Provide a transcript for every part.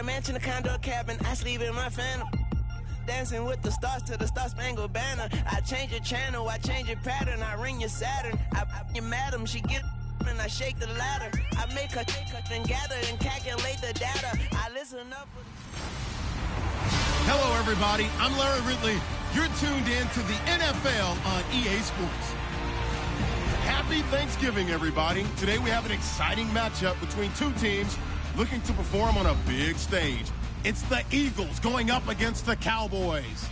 a mansion, a condo, a cabin. I sleep in my phantom. Dancing with the stars to the Star-Spangled Banner. I change your channel, I change your pattern. I ring your Saturn. I your madam, she get and I shake the ladder. I make her and gather and calculate the data. I listen up. Hello, everybody. I'm Larry Ridley. You're tuned in to the NFL on EA Sports. Happy Thanksgiving, everybody. Today we have an exciting matchup between two teams looking to perform on a big stage. It's the Eagles going up against the Cowboys.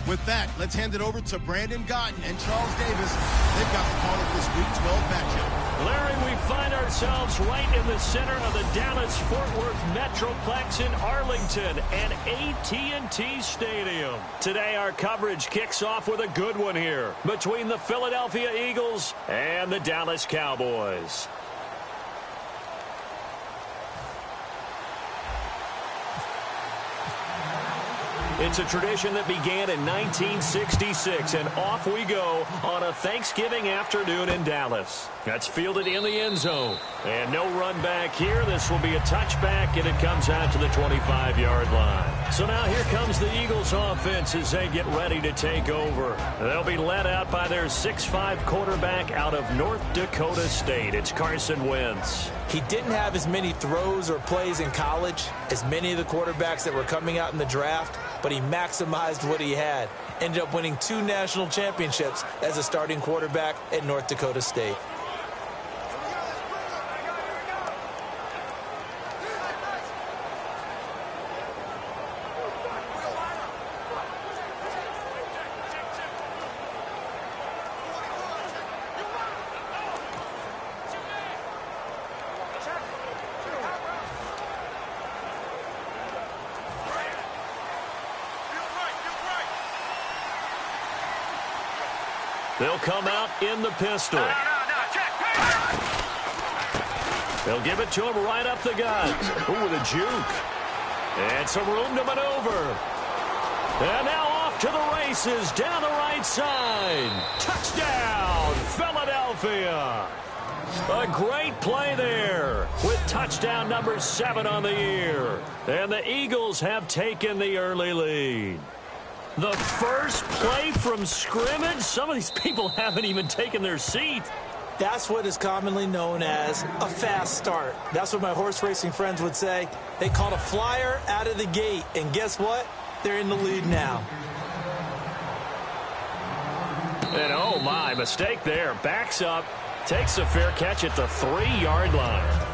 With that, let's hand it over to Brandon Gotten and Charles Davis. They've got the call of this Week 12 matchup. Larry, we find ourselves right in the center of the Dallas-Fort Worth Metroplex in Arlington and AT&T Stadium. Today, our coverage kicks off with a good one here between the Philadelphia Eagles and the Dallas Cowboys. It's a tradition that began in 1966, and off we go on a Thanksgiving afternoon in Dallas. That's fielded in the end zone. And no run back here. This will be a touchback, and it comes out to the 25-yard line. So now here comes the Eagles offense as they get ready to take over. They'll be led out by their 6'5 quarterback out of North Dakota State. It's Carson Wentz. He didn't have as many throws or plays in college as many of the quarterbacks that were coming out in the draft, but he maximized what he had. Ended up winning 2 national championships as a starting quarterback at North Dakota State. They'll come out in the pistol. They'll give it to him right up the gut. Ooh, with a juke. And some room to maneuver. And now off to the races down the right side. Touchdown, Philadelphia. A great play there with touchdown number 7 on the year. And the Eagles have taken the early lead. The first play from scrimmage? Some of these people haven't even taken their seat. That's what is commonly known as a fast start. That's what my horse racing friends would say. They called a flyer out of the gate, and guess what? They're in the lead now. And oh my, mistake there. Backs up, takes a fair catch at the 3-yard line.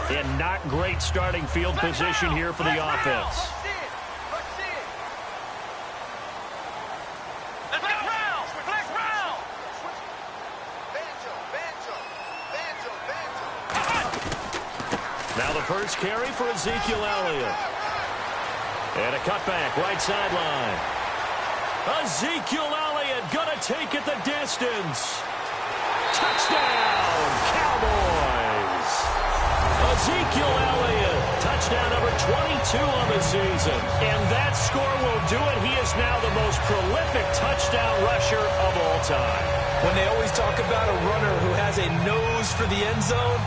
And not great starting field position here for the offense. Now the first carry for Ezekiel Elliott. And a cutback, right sideline. Ezekiel Elliott gonna take it the distance. Touchdown, Cowboys. Ezekiel Elliott, touchdown number 22 on the season. And that score will do it. He is now the most prolific touchdown rusher of all time. When they always talk about a runner who has a nose for the end zone,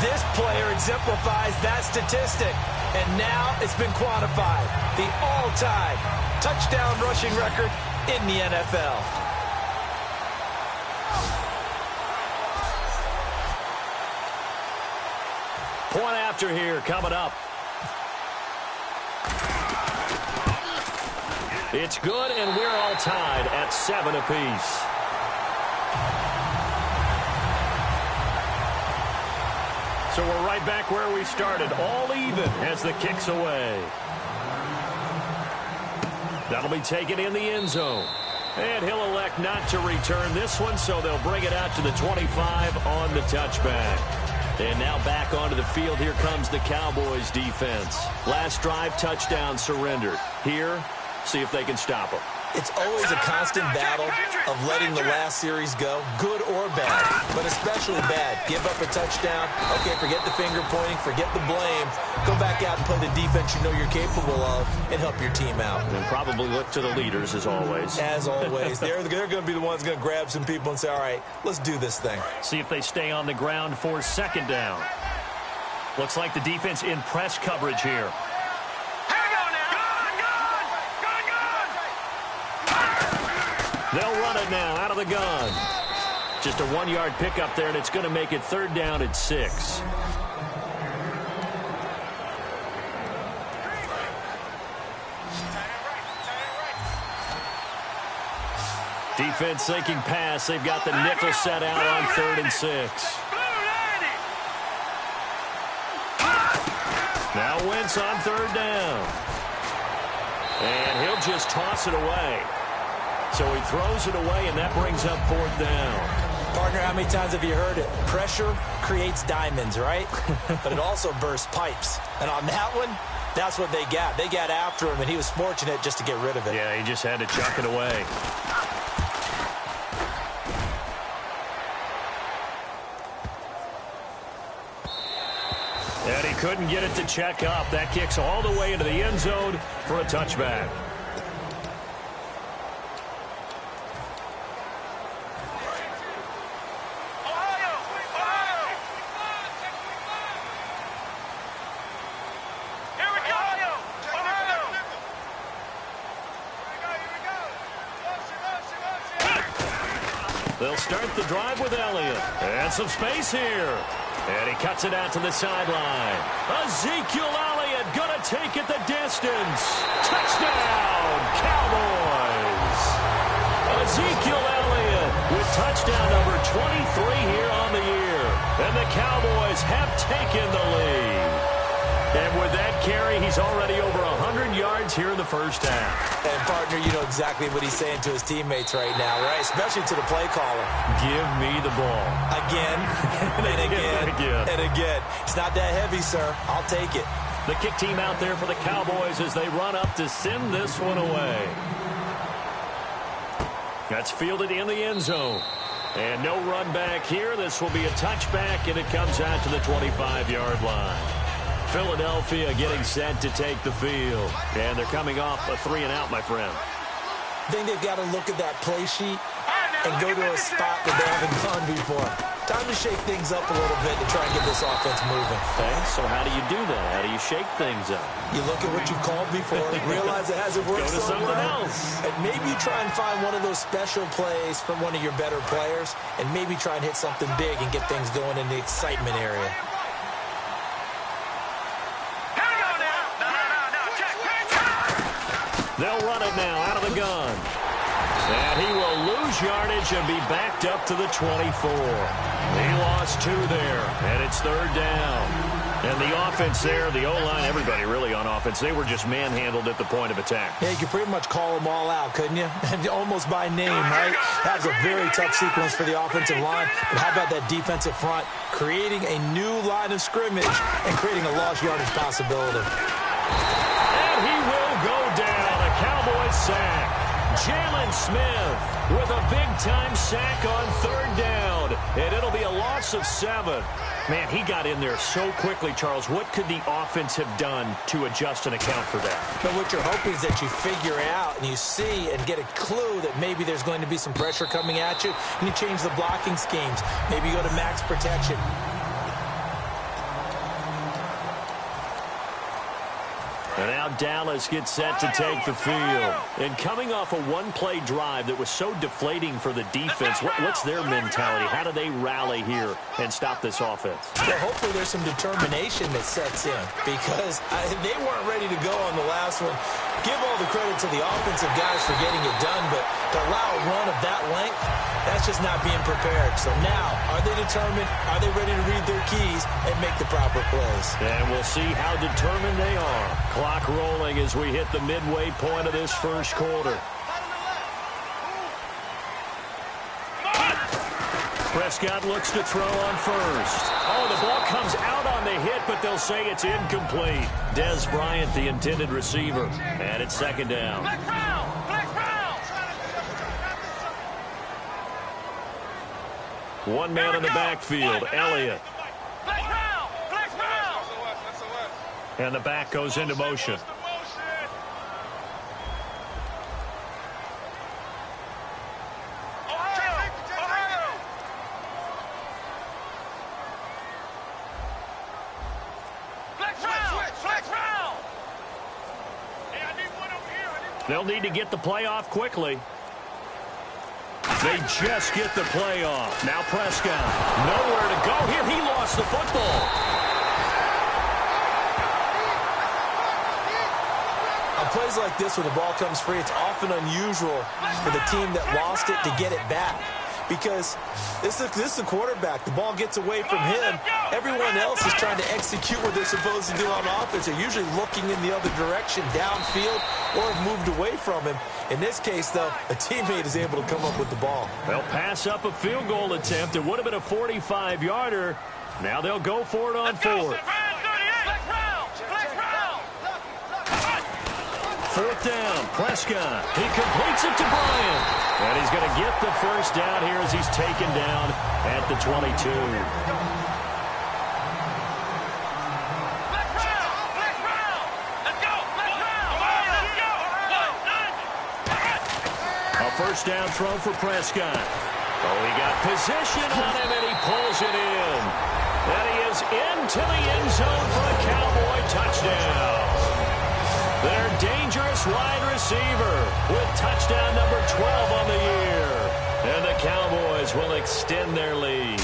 this player exemplifies that statistic. And now it's been quantified. The all-time touchdown rushing record in the NFL. Point after here coming up. It's good, and we're all tied at 7 apiece. So we're right back where we started, all even as the kick's away. That'll be taken in the end zone. And he'll elect not to return this one, so they'll bring it out to the 25 on the touchback. And now back onto the field. Here comes the Cowboys defense. Last drive, touchdown surrendered. Here, see if they can stop them. It's always a constant battle of letting the last series go, good or bad, but especially bad. Give up a touchdown. Okay, forget the finger pointing, forget the blame. Go back out and play the defense you know you're capable of and help your team out. And probably look to the leaders, as always. As always. They're going to be the ones going to grab some people and say, all right, let's do this thing. See if they stay on the ground for second down. Looks like the defense in press coverage here. They'll run it now out of the gun. Just a 1-yard pickup there, and it's going to make it 3rd down at 6. Defense thinking pass. They've got the nickel set out on 3rd and 6. Now Wentz on 3rd down. And he'll just toss it away. So he throws it away, and that brings up 4th down. Partner, how many times have you heard it? Pressure creates diamonds, right? But it also bursts pipes. And on that one, that's what they got. They got after him, and he was fortunate just to get rid of it. Yeah, he just had to chuck it away. And he couldn't get it to check up. That kicks all the way into the end zone for a touchback. They'll start the drive with Elliott. And some space here. And he cuts it out to the sideline. Ezekiel Elliott going to take it the distance. Touchdown, Cowboys. Ezekiel Elliott with touchdown number 23 here on the year. And the Cowboys have taken the lead. And with that carry, he's already over 100 yards here in the first half. And, partner, you know exactly what he's saying to his teammates right now, right? Especially to the play caller. Give me the ball. Again, and again, and again. It's not that heavy, sir. I'll take it. The kick team out there for the Cowboys as they run up to send this one away. That's fielded in the end zone. And no run back here. This will be a touchback, and it comes out to the 25-yard line. Philadelphia getting set to take the field. And they're coming off a 3-and-out, my friend. I think they've got to look at that play sheet and go to a spot that they haven't gone before. Time to shake things up a little bit to try and get this offense moving. Okay, so how do you do that? How do you shake things up? You look at what you've called before, realize it hasn't worked Go to something else. And maybe you try and find one of those special plays from one of your better players, and maybe try and hit something big and get things going in the excitement area. They'll run it now out of the gun. And he will lose yardage and be backed up to the 24. He lost 2 there, and it's 3rd down. And the offense there, the O-line, everybody really on offense, they were just manhandled at the point of attack. Yeah, you could pretty much call them all out, couldn't you? Almost by name, right? That was a very tough sequence for the offensive line. But how about that defensive front creating a new line of scrimmage and creating a lost yardage possibility? And he will go down. A Cowboys sack. Jalen Smith with a big-time sack on 3rd down. And it'll be a loss of 7. Man, he got in there so quickly, Charles. What could the offense have done to adjust and account for that? But what you're hoping is that you figure out and you see and get a clue that maybe there's going to be some pressure coming at you, and you change the blocking schemes. Maybe you go to max protection. And now Dallas gets set to take the field. And coming off a one-play drive that was so deflating for the defense, what's their mentality? How do they rally here and stop this offense? Well, hopefully there's some determination that sets in because they weren't ready to go on the last one. Give all the credit to the offensive guys for getting it done, but to allow a run of that length, that's just not being prepared. So now, are they determined? Are they ready to read their keys and make the proper plays? And we'll see how determined they are. Clock rolling as we hit the midway point of this first quarter. Prescott looks to throw on first. Oh, the ball comes out on the hit, but they'll say it's incomplete. Des Bryant, the intended receiver. And it's 2nd down. One man in the backfield, Elliott. And the back goes into motion. They'll need to get the play off quickly. They just get the play off. Now Prescott. Nowhere to go here. He lost the football. On plays like this where the ball comes free, it's often unusual for the team that lost it to get it back. Because this is the quarterback. The ball gets away from him. Everyone else is trying to execute what they're supposed to do on offense. They're usually looking in the other direction, downfield, or have moved away from him. In this case, though, a teammate is able to come up with the ball. They'll pass up a field goal attempt. It would have been a 45-yarder. Now they'll go for it on fourth. Fourth down, Prescott. He completes it to Bryant. And he's going to get the first down here as he's taken down at the 22. A first down throw for Prescott. Oh, he got position on him, and he pulls it in. And he is into the end zone for a Cowboy touchdown. Their dangerous wide receiver with touchdown number 12 on the year. And the Cowboys will extend their lead.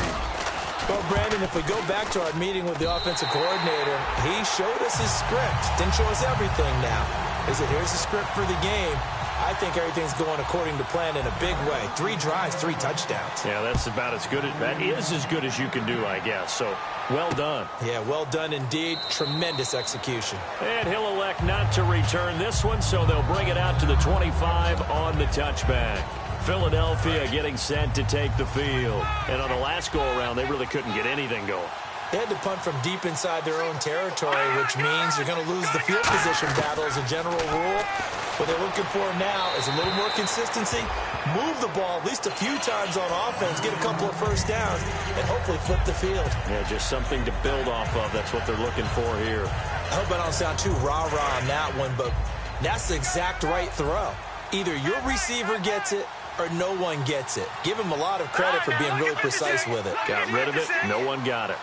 Well, Brandon, if we go back to our meeting with the offensive coordinator, he showed us his script. Didn't show us everything now. He said, here's the script for the game. I think everything's going according to plan in a big way. 3 drives, 3 touchdowns. Yeah, that's about as good. That is as good as you can do, I guess. So, well done. Yeah, well done indeed. Tremendous execution. And he'll elect not to return this one, so they'll bring it out to the 25 on the touchback. Philadelphia getting set to take the field. And on the last go-around, they really couldn't get anything going. They had to punt from deep inside their own territory, which means you're going to lose the field position battle as a general rule. What they're looking for now is a little more consistency, move the ball at least a few times on offense, get a couple of first downs, and hopefully flip the field. Yeah, just something to build off of. That's what they're looking for here. I hope I don't sound too rah-rah on that one, but that's the exact right throw. Either your receiver gets it or no one gets it. Give him a lot of credit for being really precise with it. Got rid of it. No one got it.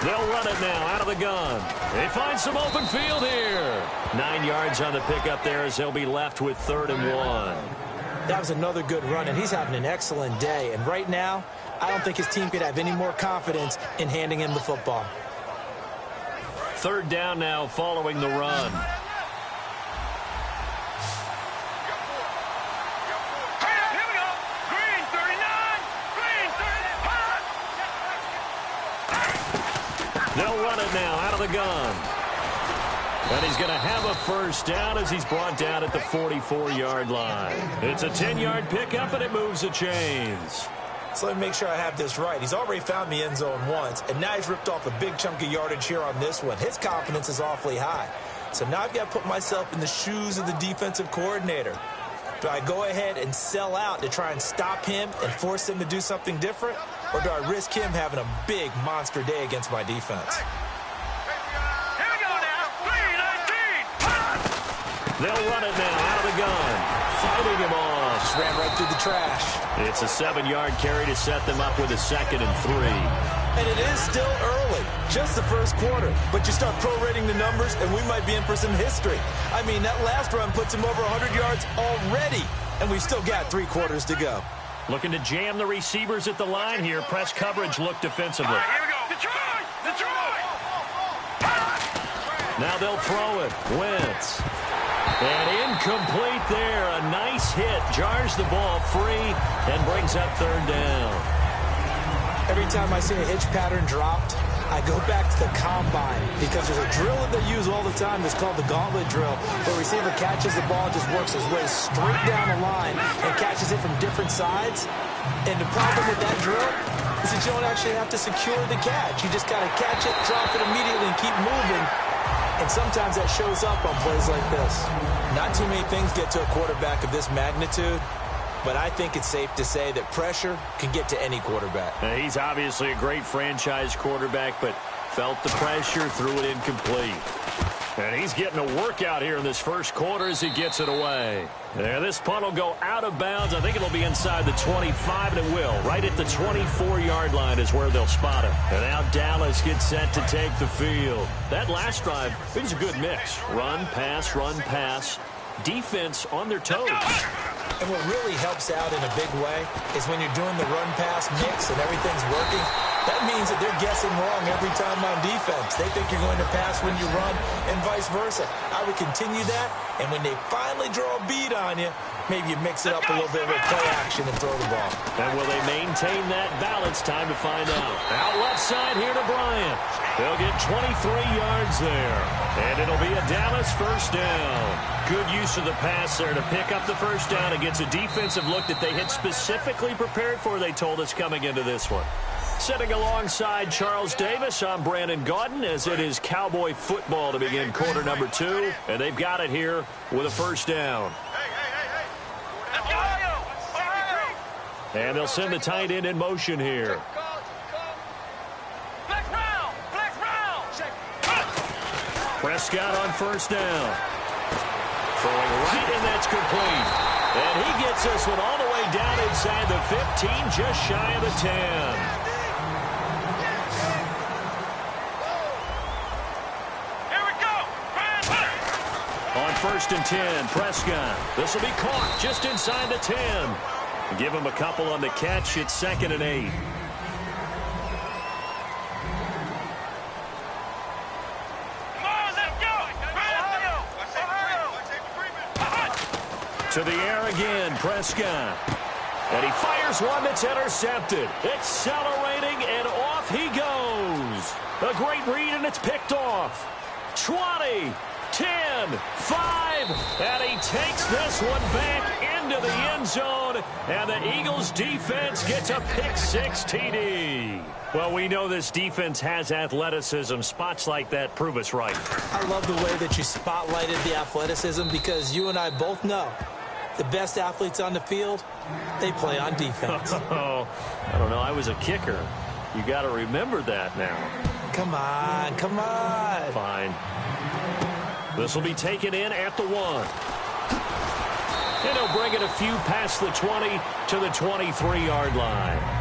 They'll run it now out of the gun. They find some open field here. 9 yards on the pickup there as they'll be left with 3rd and 1. That was another good run, and he's having an excellent day. And right now, I don't think his team could have any more confidence in handing him the football. 3rd down now following the run. They'll run it now out of the gun. And he's going to have a first down as he's brought down at the 44-yard line. It's a 10-yard pickup, and it moves the chains. So let me make sure I have this right. He's already found the end zone once, and now he's ripped off a big chunk of yardage here on this one. His confidence is awfully high. So now I've got to put myself in the shoes of the defensive coordinator. Do I go ahead and sell out to try and stop him and force him to do something different? Or do I risk him having a big monster day against my defense? Here we go now. 3-19. They'll run it now out of the gun. Fighting him off. Just ran right through the trash. It's a 7-yard carry to set them up with a 2nd and 3. And it is still early, just the first quarter. But you start prorating the numbers, and we might be in for some history. I mean, that last run puts him over 100 yards already, and we've still got 3 quarters to go. Looking to jam the receivers at the line here. Press coverage look defensively. Here we go. Detroit! Detroit! Now they'll throw it. Wentz. And incomplete there. A nice hit. Jars the ball free and brings up 3rd down. Every time I see a hitch pattern dropped, I go back to the combine because there's a drill that they use all the time that's called the gauntlet drill. The receiver catches the ball and just works his way straight down the line and catches it from different sides. And the problem with that drill is that you don't actually have to secure the catch. You just got to catch it, drop it immediately, and keep moving. And sometimes that shows up on plays like this. Not too many things get to a quarterback of this magnitude, but I think it's safe to say that pressure can get to any quarterback. He's obviously a great franchise quarterback, but felt the pressure, threw it incomplete. And he's getting a workout here in this first quarter as he gets it away. And this punt will go out of bounds. I think it'll be inside the 25, and it will. Right at the 24-yard line is where they'll spot it. And now Dallas gets set to take the field. That last drive, it was a good mix. Run, pass, defense on their toes. And what really helps out in a big way is when you're doing the run-pass mix and everything's working, that means that they're guessing wrong every time on defense. They think you're going to pass when you run and vice versa. I would continue that, and when they finally draw a bead on you, maybe you mix it up a little bit with play action and throw the ball. And will they maintain that balance? Time to find out. Out left side here to Bryant. They'll get 23 yards there. And it'll be a Dallas first down. Good use of the pass there to pick up the first down against a defensive look that they had specifically prepared for, they told us, coming into this one. Sitting alongside Charles Davis, I'm Brandon Gaudin, as it is Cowboy football to begin quarter number 2. And they've got it here with a first down. And they'll send the tight end in motion here. Prescott on first down. Throwing right, and that's complete. And he gets this one all the way down inside the 15, just shy of the 10. On first and 10, Prescott. This will be caught just inside the 10. Give him a couple on the catch. It's second and 8. To the air again, Prescott. And he fires one that's intercepted. Accelerating, and off he goes. A great read, and it's picked off. 20, 10, 5, and he takes this one back into the end zone, and the Eagles defense gets a pick-6 TD. Well, we know this defense has athleticism. Spots like that prove us right. I love the way that you spotlighted the athleticism, because you and I both know the best athletes on the field, they play on defense. Oh, I don't know. I was a kicker. You got to remember that now. Come on, come on. Fine. This will be taken in at the 1. And he'll bring it a few past the 20 to the 23-yard line.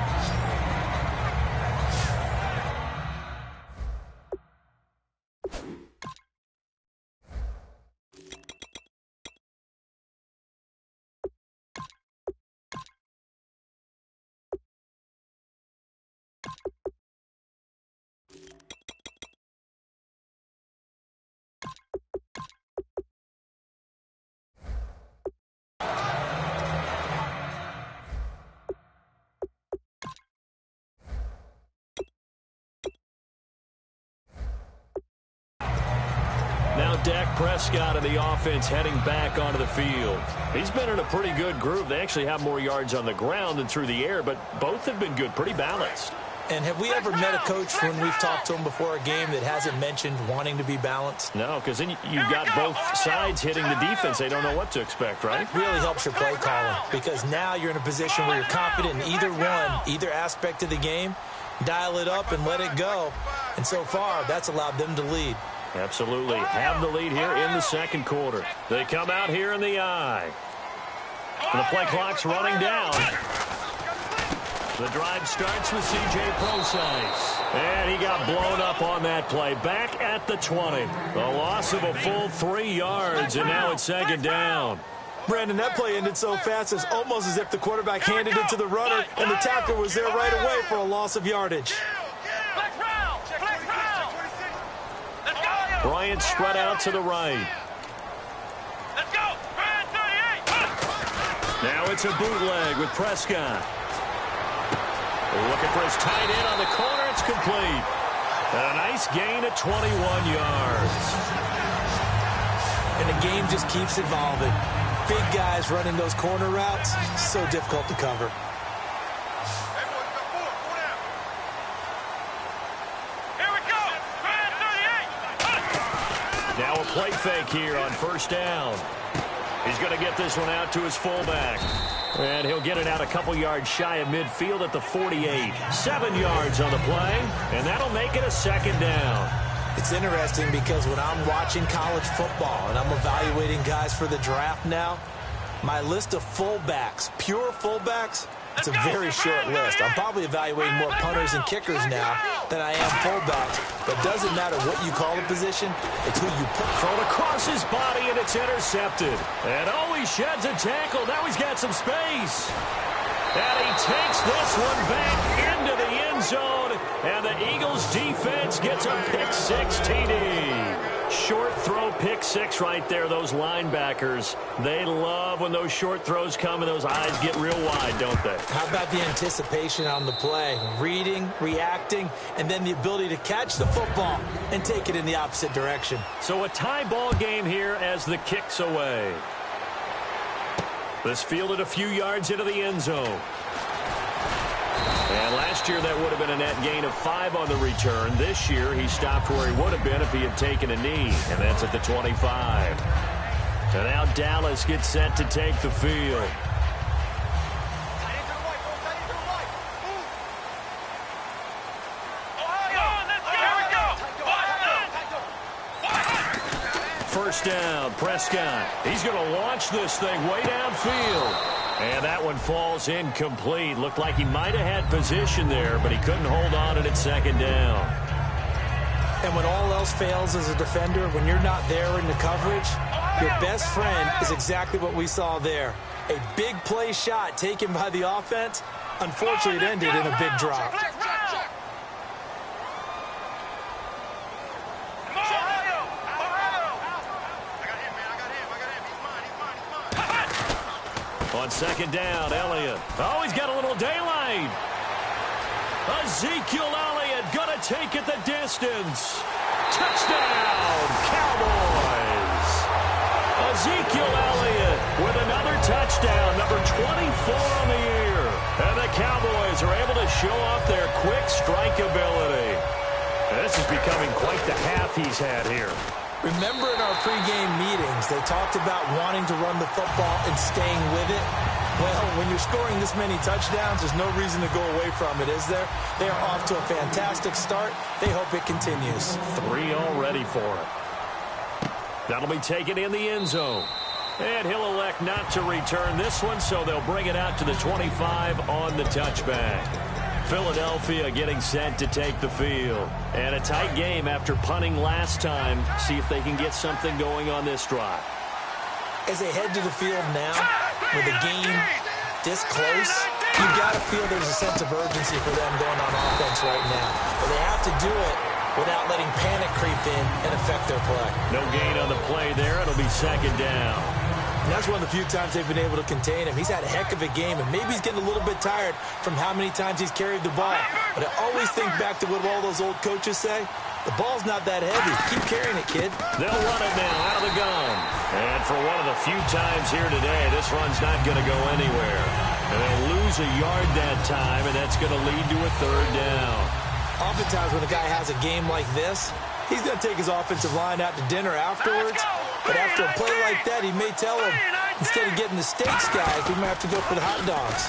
Now Dak Prescott and the offense heading back onto the field. He's been in a pretty good group. They actually have more yards on the ground than through the air, but both have been good, pretty balanced. And have we ever met a coach when we've talked to him before a game that hasn't mentioned wanting to be balanced? No, because then you've got both sides hitting the defense. They don't know what to expect, right? Really helps your play calling, because now you're in a position where you're confident in either one, either aspect of the game. Dial it up and let it go. And so far, that's allowed them to lead. Absolutely. Have the lead here in the second quarter. They come out here in the eye. And the play clock's running down. The drive starts with C.J. Prosise. And he got blown up on that play. Back at the 20. A loss of a full 3 yards, and now it's second down. Brandon, that play ended so fast, it's almost as if the quarterback handed it to the runner, and the tackler was there right away for a loss of yardage. Bryant spread out to the right. Let's go. Now it's a bootleg with Prescott. Looking for his tight end on the corner. It's complete. And a nice gain at 21 yards. And the game just keeps evolving. Big guys running those corner routes, so difficult to cover. Now a play fake here on first down. He's going to get this one out to his fullback. And he'll get it out a couple yards shy of midfield at the 48. 7 yards on the play, and that'll make it a second down. It's interesting because when I'm watching college football and I'm evaluating guys for the draft now, my list of fullbacks, pure fullbacks, it's a very short list. I'm probably evaluating more punters and kickers now than I am fullbacks. But it doesn't matter what you call the position, it's who you put. Thrown across his body, and it's intercepted. And he sheds a tackle. Now he's got some space. And he takes this one back into the end zone. And the Eagles defense gets a pick-6 TD. Short throw, pick-6 right there. Those linebackers, they love when those short throws come and those eyes get real wide, don't they? How about the anticipation on the play? Reading, reacting, and then the ability to catch the football and take it in the opposite direction. So a tie ball game here as the kick's away. This fielded a few yards into the end zone. And last year that would have been a net gain of 5 on the return. This year he stopped where he would have been if he had taken a knee, and that's at the 25. And now Dallas gets set to take the field. First down, Prescott. He's going to launch this thing way downfield. And that one falls incomplete. Looked like he might have had position there, but he couldn't hold on at second down. And when all else fails as a defender, when you're not there in the coverage, your best friend is exactly what we saw there. A big play shot taken by the offense. Unfortunately, it ended in a big drop. On second down, Elliott. Oh, he's got a little daylight. Ezekiel Elliott going to take it the distance. Touchdown, Cowboys. Ezekiel Elliott with another touchdown, number 24 on the year. And the Cowboys are able to show off their quick strike ability. This is becoming quite the half he's had here. Remember in our pregame meetings, they talked about wanting to run the football and staying with it? Well, when you're scoring this many touchdowns, there's no reason to go away from it, is there? They are off to a fantastic start. They hope it continues. 3 already for it. That'll be taken in the end zone. And he'll elect not to return this one, so they'll bring it out to the 25 on the touchback. Philadelphia getting set to take the field. And a tight game after punting last time. See if they can get something going on this drive. As they head to the field now, with the game this close, you've got to feel there's a sense of urgency for them going on offense right now. But they have to do it without letting panic creep in and affect their play. No gain on the play there. It'll be second down. And that's one of the few times they've been able to contain him. He's had a heck of a game, and maybe he's getting a little bit tired from how many times he's carried the ball. But I always think back to what all those old coaches say. The ball's not that heavy. Keep carrying it, kid. They'll run it now out of the gun. And for one of the few times here today, this run's not going to go anywhere. And they'll lose a yard that time, and that's going to lead to a third down. Oftentimes when a guy has a game like this, he's going to take his offensive line out to dinner afterwards. But after a play like that, he may tell him, instead of getting the steaks, guys, we might have to go for the hot dogs.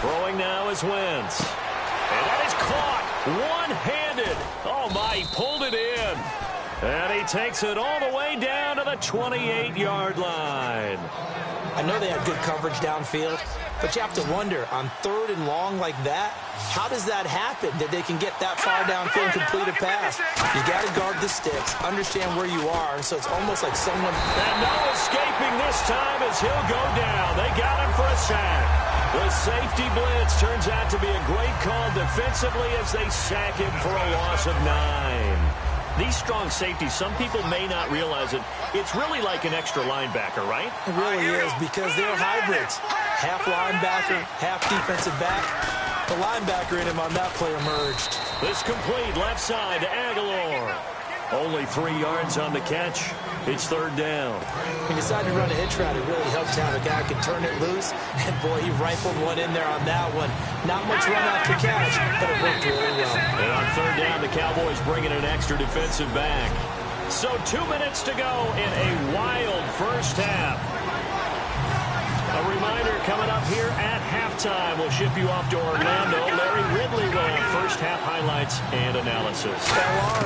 Throwing now is Wentz. And that is caught one-handed. Oh, my, he pulled it in. And he takes it all the way down to the 28-yard line. I know they have good coverage downfield, but you have to wonder, on 3rd and long like that, how does that happen, that they can get that far downfield and complete a pass? You got to guard the sticks, understand where you are, so it's almost like someone... And no escaping this time as he'll go down. They got him for a sack. The safety blitz turns out to be a great call defensively as they sack him for a loss of 9. These strong safeties, some people may not realize it. It's really like an extra linebacker, right? It really is, because they're hybrids. Half linebacker, half defensive back. The linebacker in him on that play emerged. This complete left side to Aguilar. Only 3 yards on the catch. It's 3rd down. He decided to run a hitch route. It really helps to have a guy who can turn it loose. And, boy, he rifled one in there on that one. Not much run after catch, but it worked really well. And on 3rd down, the Cowboys bring in an extra defensive back. So 2 minutes to go in a wild first half. A reminder coming up here at halftime. We'll ship you off to Orlando. Larry Ridley will have first half highlights and analysis.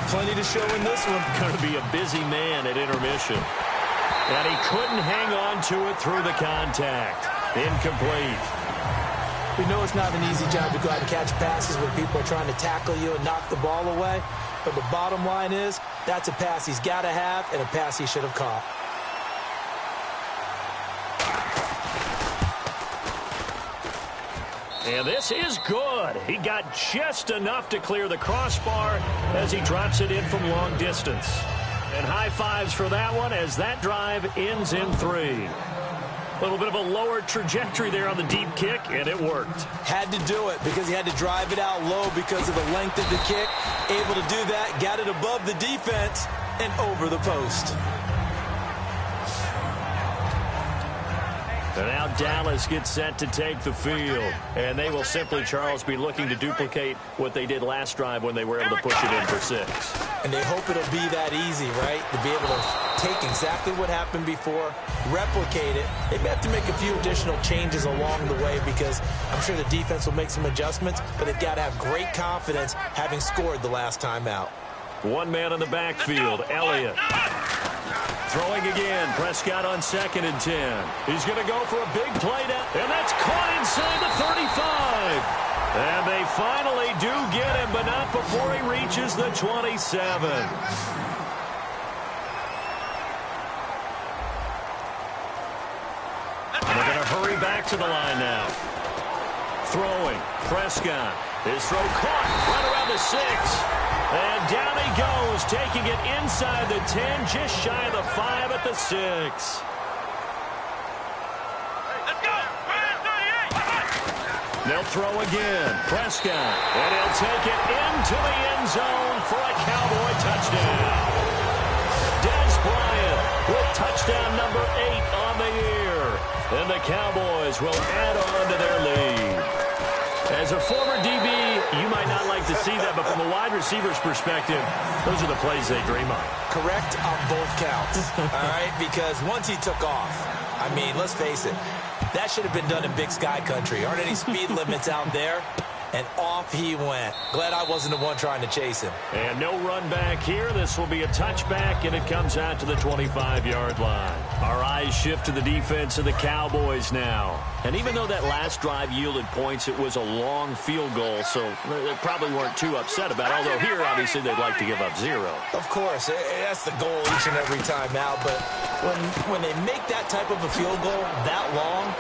Plenty to show in this one. Going to be a busy man at intermission. And he couldn't hang on to it through the contact. Incomplete. We know it's not an easy job to go out and catch passes when people are trying to tackle you and knock the ball away. But the bottom line is, that's a pass he's got to have and a pass he should have caught. And this is good. He got just enough to clear the crossbar as he drops it in from long distance. And high fives for that one as that drive ends in 3. A little bit of a lower trajectory there on the deep kick, and it worked. Had to do it because he had to drive it out low because of the length of the kick. Able to do that, got it above the defense and over the post. And now Dallas gets set to take the field. And they will simply, Charles, be looking to duplicate what they did last drive when they were able to push it in for 6. And they hope it'll be that easy, right? To be able to take exactly what happened before, replicate it. They may have to make a few additional changes along the way because I'm sure the defense will make some adjustments, but they've got to have great confidence having scored the last time out. One man in the backfield, Elliott. Throwing again, Prescott on 2nd and 10. He's going to go for a big play down, and that's caught inside the 35. And they finally do get him, but not before he reaches the 27. And they're going to hurry back to the line now. Throwing, Prescott. His throw caught right around the 6. And down he goes, taking it inside the 10, just shy of the 5 at the 6. Let's go! They'll throw again. Prescott. And he'll take it into the end zone for a Cowboy touchdown. Des Bryant with touchdown number 8 on the year. And the Cowboys will add on to their lead. As a former DB, you might not like to see that, but from a wide receiver's perspective, those are the plays they dream of. Correct on both counts, all right? Because once he took off, I mean, let's face it, that should have been done in Big Sky country. Aren't any speed limits out there? And off he went. Glad I wasn't the one trying to chase him. And no run back here. This will be a touchback, and it comes out to the 25-yard line. Our eyes shift to the defense of the Cowboys now. And even though that last drive yielded points, it was a long field goal, so they probably weren't too upset about it. Although here, obviously, they'd like to give up 0. Of course, that's the goal each and every time out. But when they make that type of a field goal that long,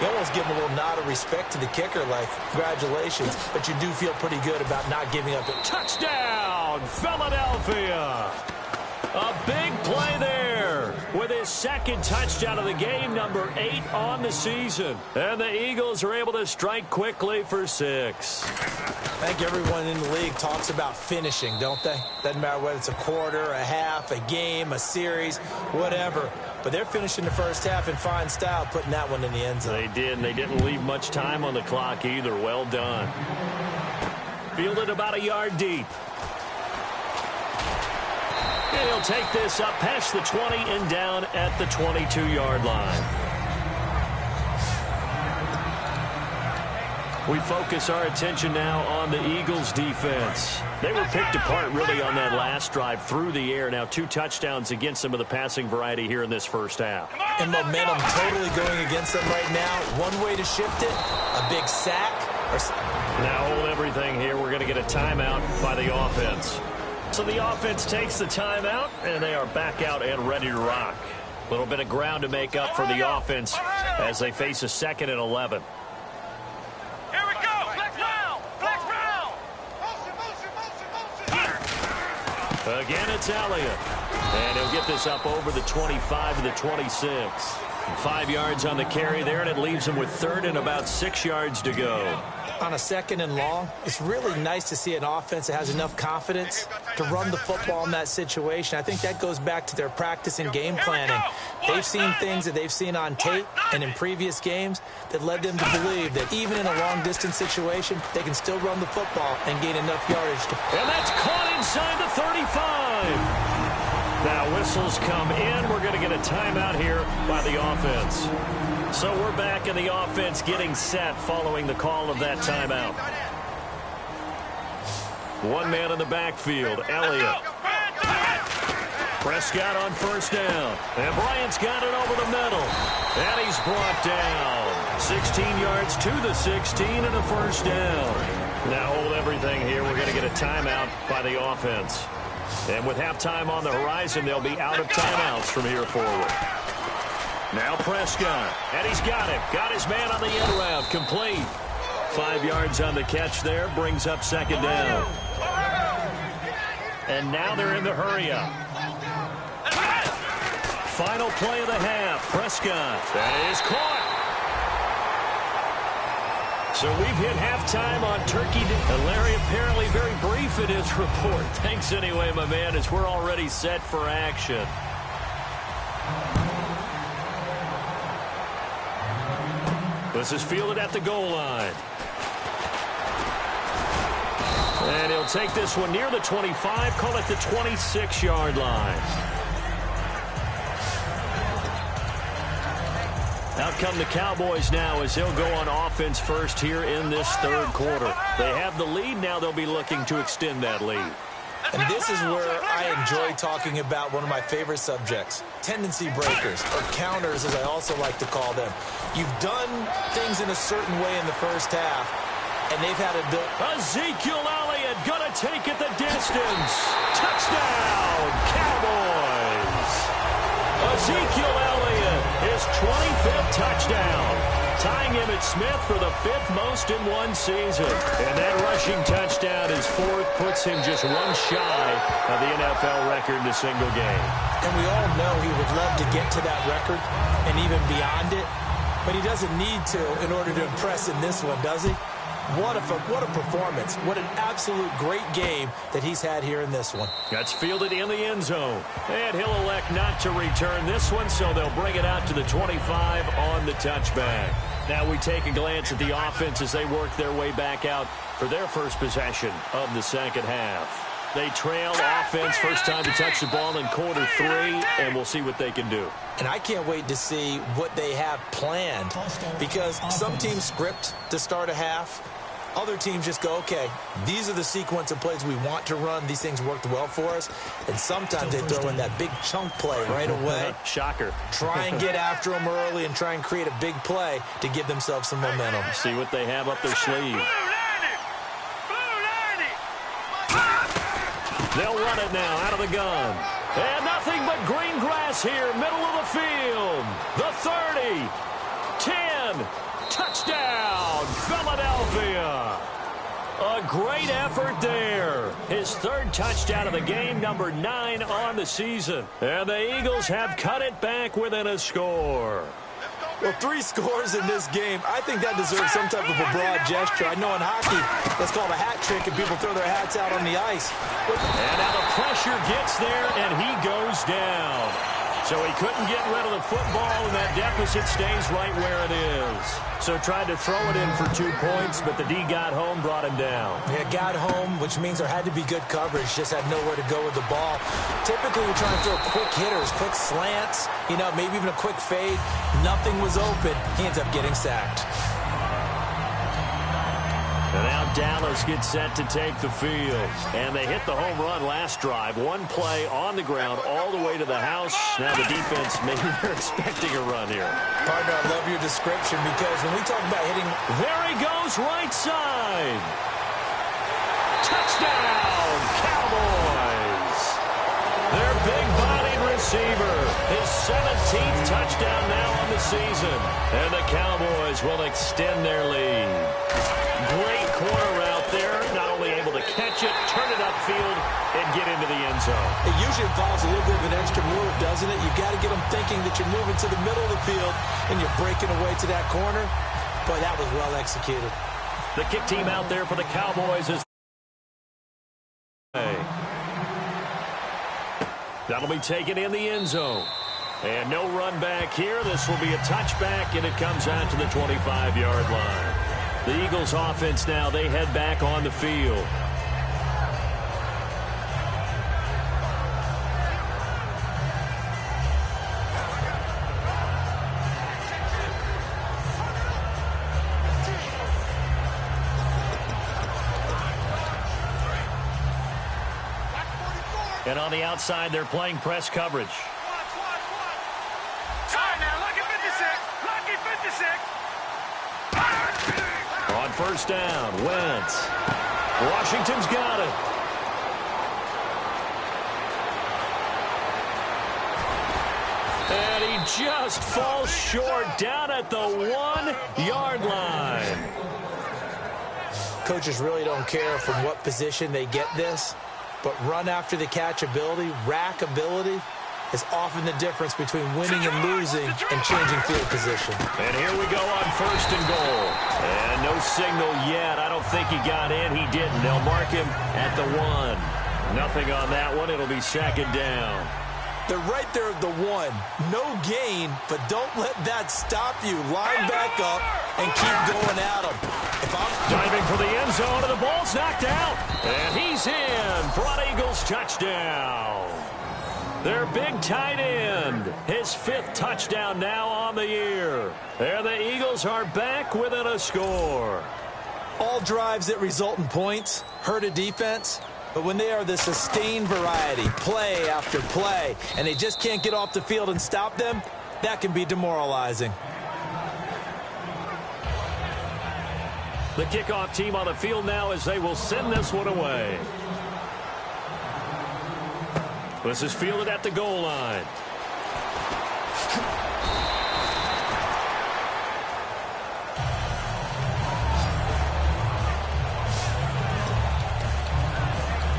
you almost give them a little nod of respect to the kicker, like, congratulations, but you do feel pretty good about not giving up. Touchdown, Philadelphia! A big play there with his 2nd touchdown of the game, number 8 on the season. And the Eagles are able to strike quickly for 6. I think everyone in the league talks about finishing, don't they? Doesn't matter whether it's a quarter, a half, a game, a series, whatever. But they're finishing the first half in fine style, putting that one in the end zone. They did, and they didn't leave much time on the clock either. Well done. Fielded about a yard deep. And he'll take this up past the 20 and down at the 22-yard line. We focus our attention now on the Eagles' defense. They were picked apart really on that last drive through the air. Now 2 touchdowns against them of the passing variety here in this first half. And momentum totally going against them right now. One way to shift it, a big sack. Now hold everything here. We're going to get a timeout by the offense. So the offense takes the timeout, and they are back out and ready to rock. A little bit of ground to make up for the offense as they face a 2nd and 11. Here we go! Flex round! Flex round! Again, it's Elliott. And he'll get this up over the 25 to the 26. 5 yards on the carry there, and it leaves him with 3rd and about 6 yards to go. On a 2nd and long, it's really nice to see an offense that has enough confidence to run the football in that situation. I think that goes back to their practice and game planning. They've seen things that they've seen on tape and in previous games that led them to believe that even in a long-distance situation, they can still run the football and gain enough yardage. And that's caught inside the 35. Now whistles come in. We're going to get a timeout here by the offense. So we're back in the offense getting set following the call of that timeout. One man in the backfield, Elliott. Prescott on first down. And Bryant's got it over the middle. And he's brought down. 16 yards to the 16 and a first down. Now hold everything here. We're going to get a timeout by the offense. And with halftime on the horizon, they'll be out of timeouts from here forward. Now Prescott. And he's got him. Got his man on the end route. Complete. 5 yards on the catch there. Brings up second down. And now they're in the hurry-up. Final play of the half. Prescott. That is caught. So we've hit halftime on Turkey Day. And Larry apparently very brief in his report. Thanks anyway, my man, as we're already set for action. This is fielded at the goal line. And he'll take this one near the 25, call it the 26-yard line. Out come the Cowboys now as they'll go on offense first here in this third quarter. They have the lead. Now they'll be looking to extend that lead. And this is where I enjoy talking about one of my favorite subjects, tendency breakers, or counters as I also like to call them. You've done things in a certain way in the first half, and they've had a... Ezekiel Elliott gonna take it the distance. Touchdown, Cowboys. Ezekiel Elliott, his 25th touchdown, tying Emmitt Smith for the 5th most in one season. And that rushing touchdown, his 4th, puts him just one shy of the NFL record in a single game. And we all know he would love to get to that record and even beyond it, but he doesn't need to in order to impress in this one, does he? What a performance. What an absolute great game that he's had here in this one. That's fielded in the end zone. And he'll elect not to return this one, so they'll bring it out to the 25 on the touchback. Now we take a glance at the offense as they work their way back out for their first possession of the second half. They trail offense, first time to touch the ball in quarter 3, and we'll see what they can do. And I can't wait to see what they have planned, because some teams script to start a half. Other teams just go, okay, these are the sequence of plays we want to run. These things worked well for us. And sometimes they throw in that big chunk play right away. Shocker. Try and get after them early and try and create a big play to give themselves some momentum. See what they have up their sleeve. They'll run it now out of the gun. And nothing but green grass here, middle of the field. The 30, 10, touchdown, Philadelphia. A great effort there. His 3rd touchdown of the game, number 9 on the season. And the Eagles have cut it back within a score. Well, 3 scores in this game. I think that deserves some type of a broad gesture. I know in hockey, that's called a hat trick, and people throw their hats out on the ice. And now the pressure gets there, and he goes down. So he couldn't get rid of the football, and that deficit stays right where it is. So tried to throw it in for 2 points, but the D got home, brought him down. Yeah, got home, which means there had to be good coverage. Just had nowhere to go with the ball. Typically, we're trying to throw quick hitters, quick slants, you know, maybe even a quick fade. Nothing was open. He ends up getting sacked. And now Dallas gets set to take the field. And they hit the home run last drive. One play on the ground all the way to the house. Now the defense, maybe they're expecting a run here. Partner, I love your description, because when we talk about hitting... There he goes, right side. Touchdown, Cowboys. Their big-bodied receiver. His 17th touchdown now on the season. And the Cowboys will extend their lead. Great corner route there. Not only able to catch it, turn it upfield, and get into the end zone. It usually involves a little bit of an extra move, doesn't it? You've got to get them thinking that you're moving to the middle of the field and you're breaking away to that corner. Boy, that was well executed. The kick team out there for the Cowboys is... That'll be taken in the end zone. And no run back here. This will be a touchback, and it comes out to the 25-yard line. The Eagles offense now, they head back on the field. And on the outside, they're playing press coverage. All right, now, lucky 56. On first down, Wentz. Washington's got it. And he just falls short down at the 1-yard line. Coaches really don't care from what position they get this, but run after the catch ability, rack ability, is often the difference between winning and losing and changing field position. And here we go on first and goal. And no signal yet. I don't think he got in. He didn't. They'll mark him at the 1. Nothing on that one. It'll be second down. They're right there at the 1. No gain, but don't let that stop you. Line back up and keep going at him. Diving for the end zone, and the ball's knocked out. And he's in for an Eagles touchdown. Their big tight end, his 5th touchdown now on the year. And the Eagles are back within a score. All drives that result in points hurt a defense, but when they are the sustained variety, play after play, and they just can't get off the field and stop them, that can be demoralizing. The kickoff team on the field now as they will send this one away. This is fielded at the goal line.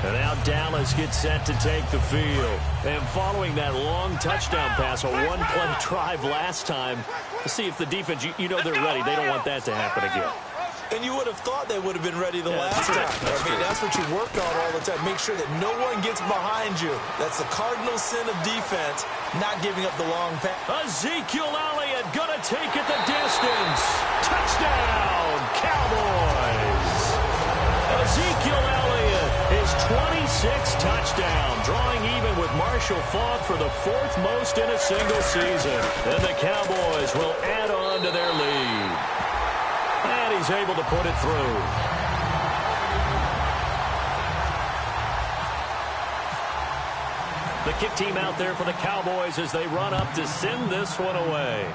And now Dallas gets set to take the field. And following that long touchdown pass, a one-play drive last time, to see if the defense, you know they're ready. They don't want that to happen again. And you would have thought they would have been ready the last time. That's what you work on all the time. Make sure that no one gets behind you. That's the cardinal sin of defense, not giving up the long pass. Ezekiel Elliott gonna take it the distance. Touchdown, Cowboys. Ezekiel Elliott is 26 touchdowns, drawing even with Marshall Faulk for the 4th most in a single season. And the Cowboys will add on to their lead. And he's able to put it through. The kick team out there for the Cowboys as they run up to send this one away.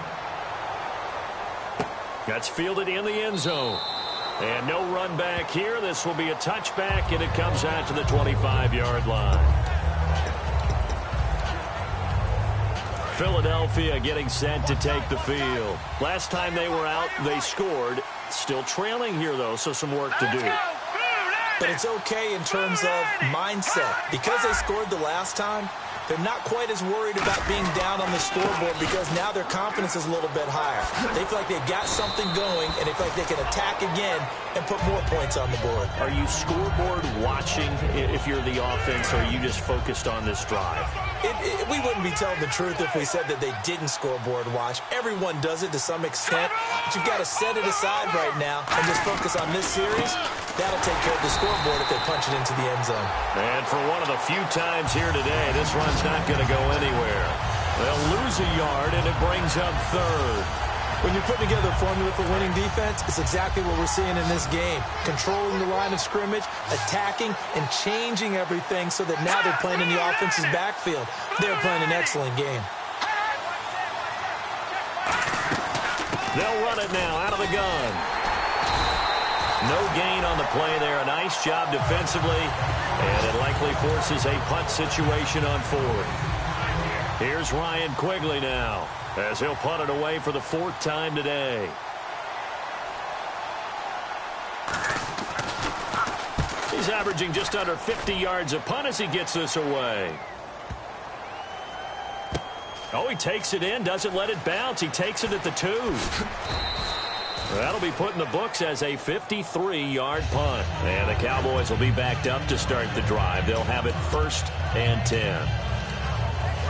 That's fielded in the end zone. And no run back here. This will be a touchback, and it comes out to the 25-yard line. Philadelphia getting set to take the field. Last time they were out, they scored. Still trailing here, though, so some work to do. But it's okay in terms of mindset. Because they scored the last time, they're not quite as worried about being down on the scoreboard because now their confidence is a little bit higher. They feel like they've got something going, and they feel like they can attack again and put more points on the board. Are you scoreboard watching if you're the offense, or are you just focused on this drive? We wouldn't be telling the truth if we said that they didn't scoreboard watch. Everyone does it to some extent, but you've got to set it aside right now and just focus on this series. That'll take care of the scoreboard if they punch it into the end zone. And for one of the few times here today, this run's not going to go anywhere. They'll lose a yard, and it brings up 3rd. When you're putting together a formula for winning defense, it's exactly what we're seeing in this game. Controlling the line of scrimmage, attacking, and changing everything so that now they're playing in the offense's backfield. They're playing an excellent game. They'll run it now out of the gun. No gain on the play there. A nice job defensively, and it likely forces a punt situation on 4th. Here's Ryan Quigley now, as he'll punt it away for the 4th time today. He's averaging just under 50 yards a punt as he gets this away. Oh, he takes it in, doesn't let it bounce. He takes it at the 2. That'll be put in the books as a 53-yard punt. And the Cowboys will be backed up to start the drive. They'll have it 1st and 10.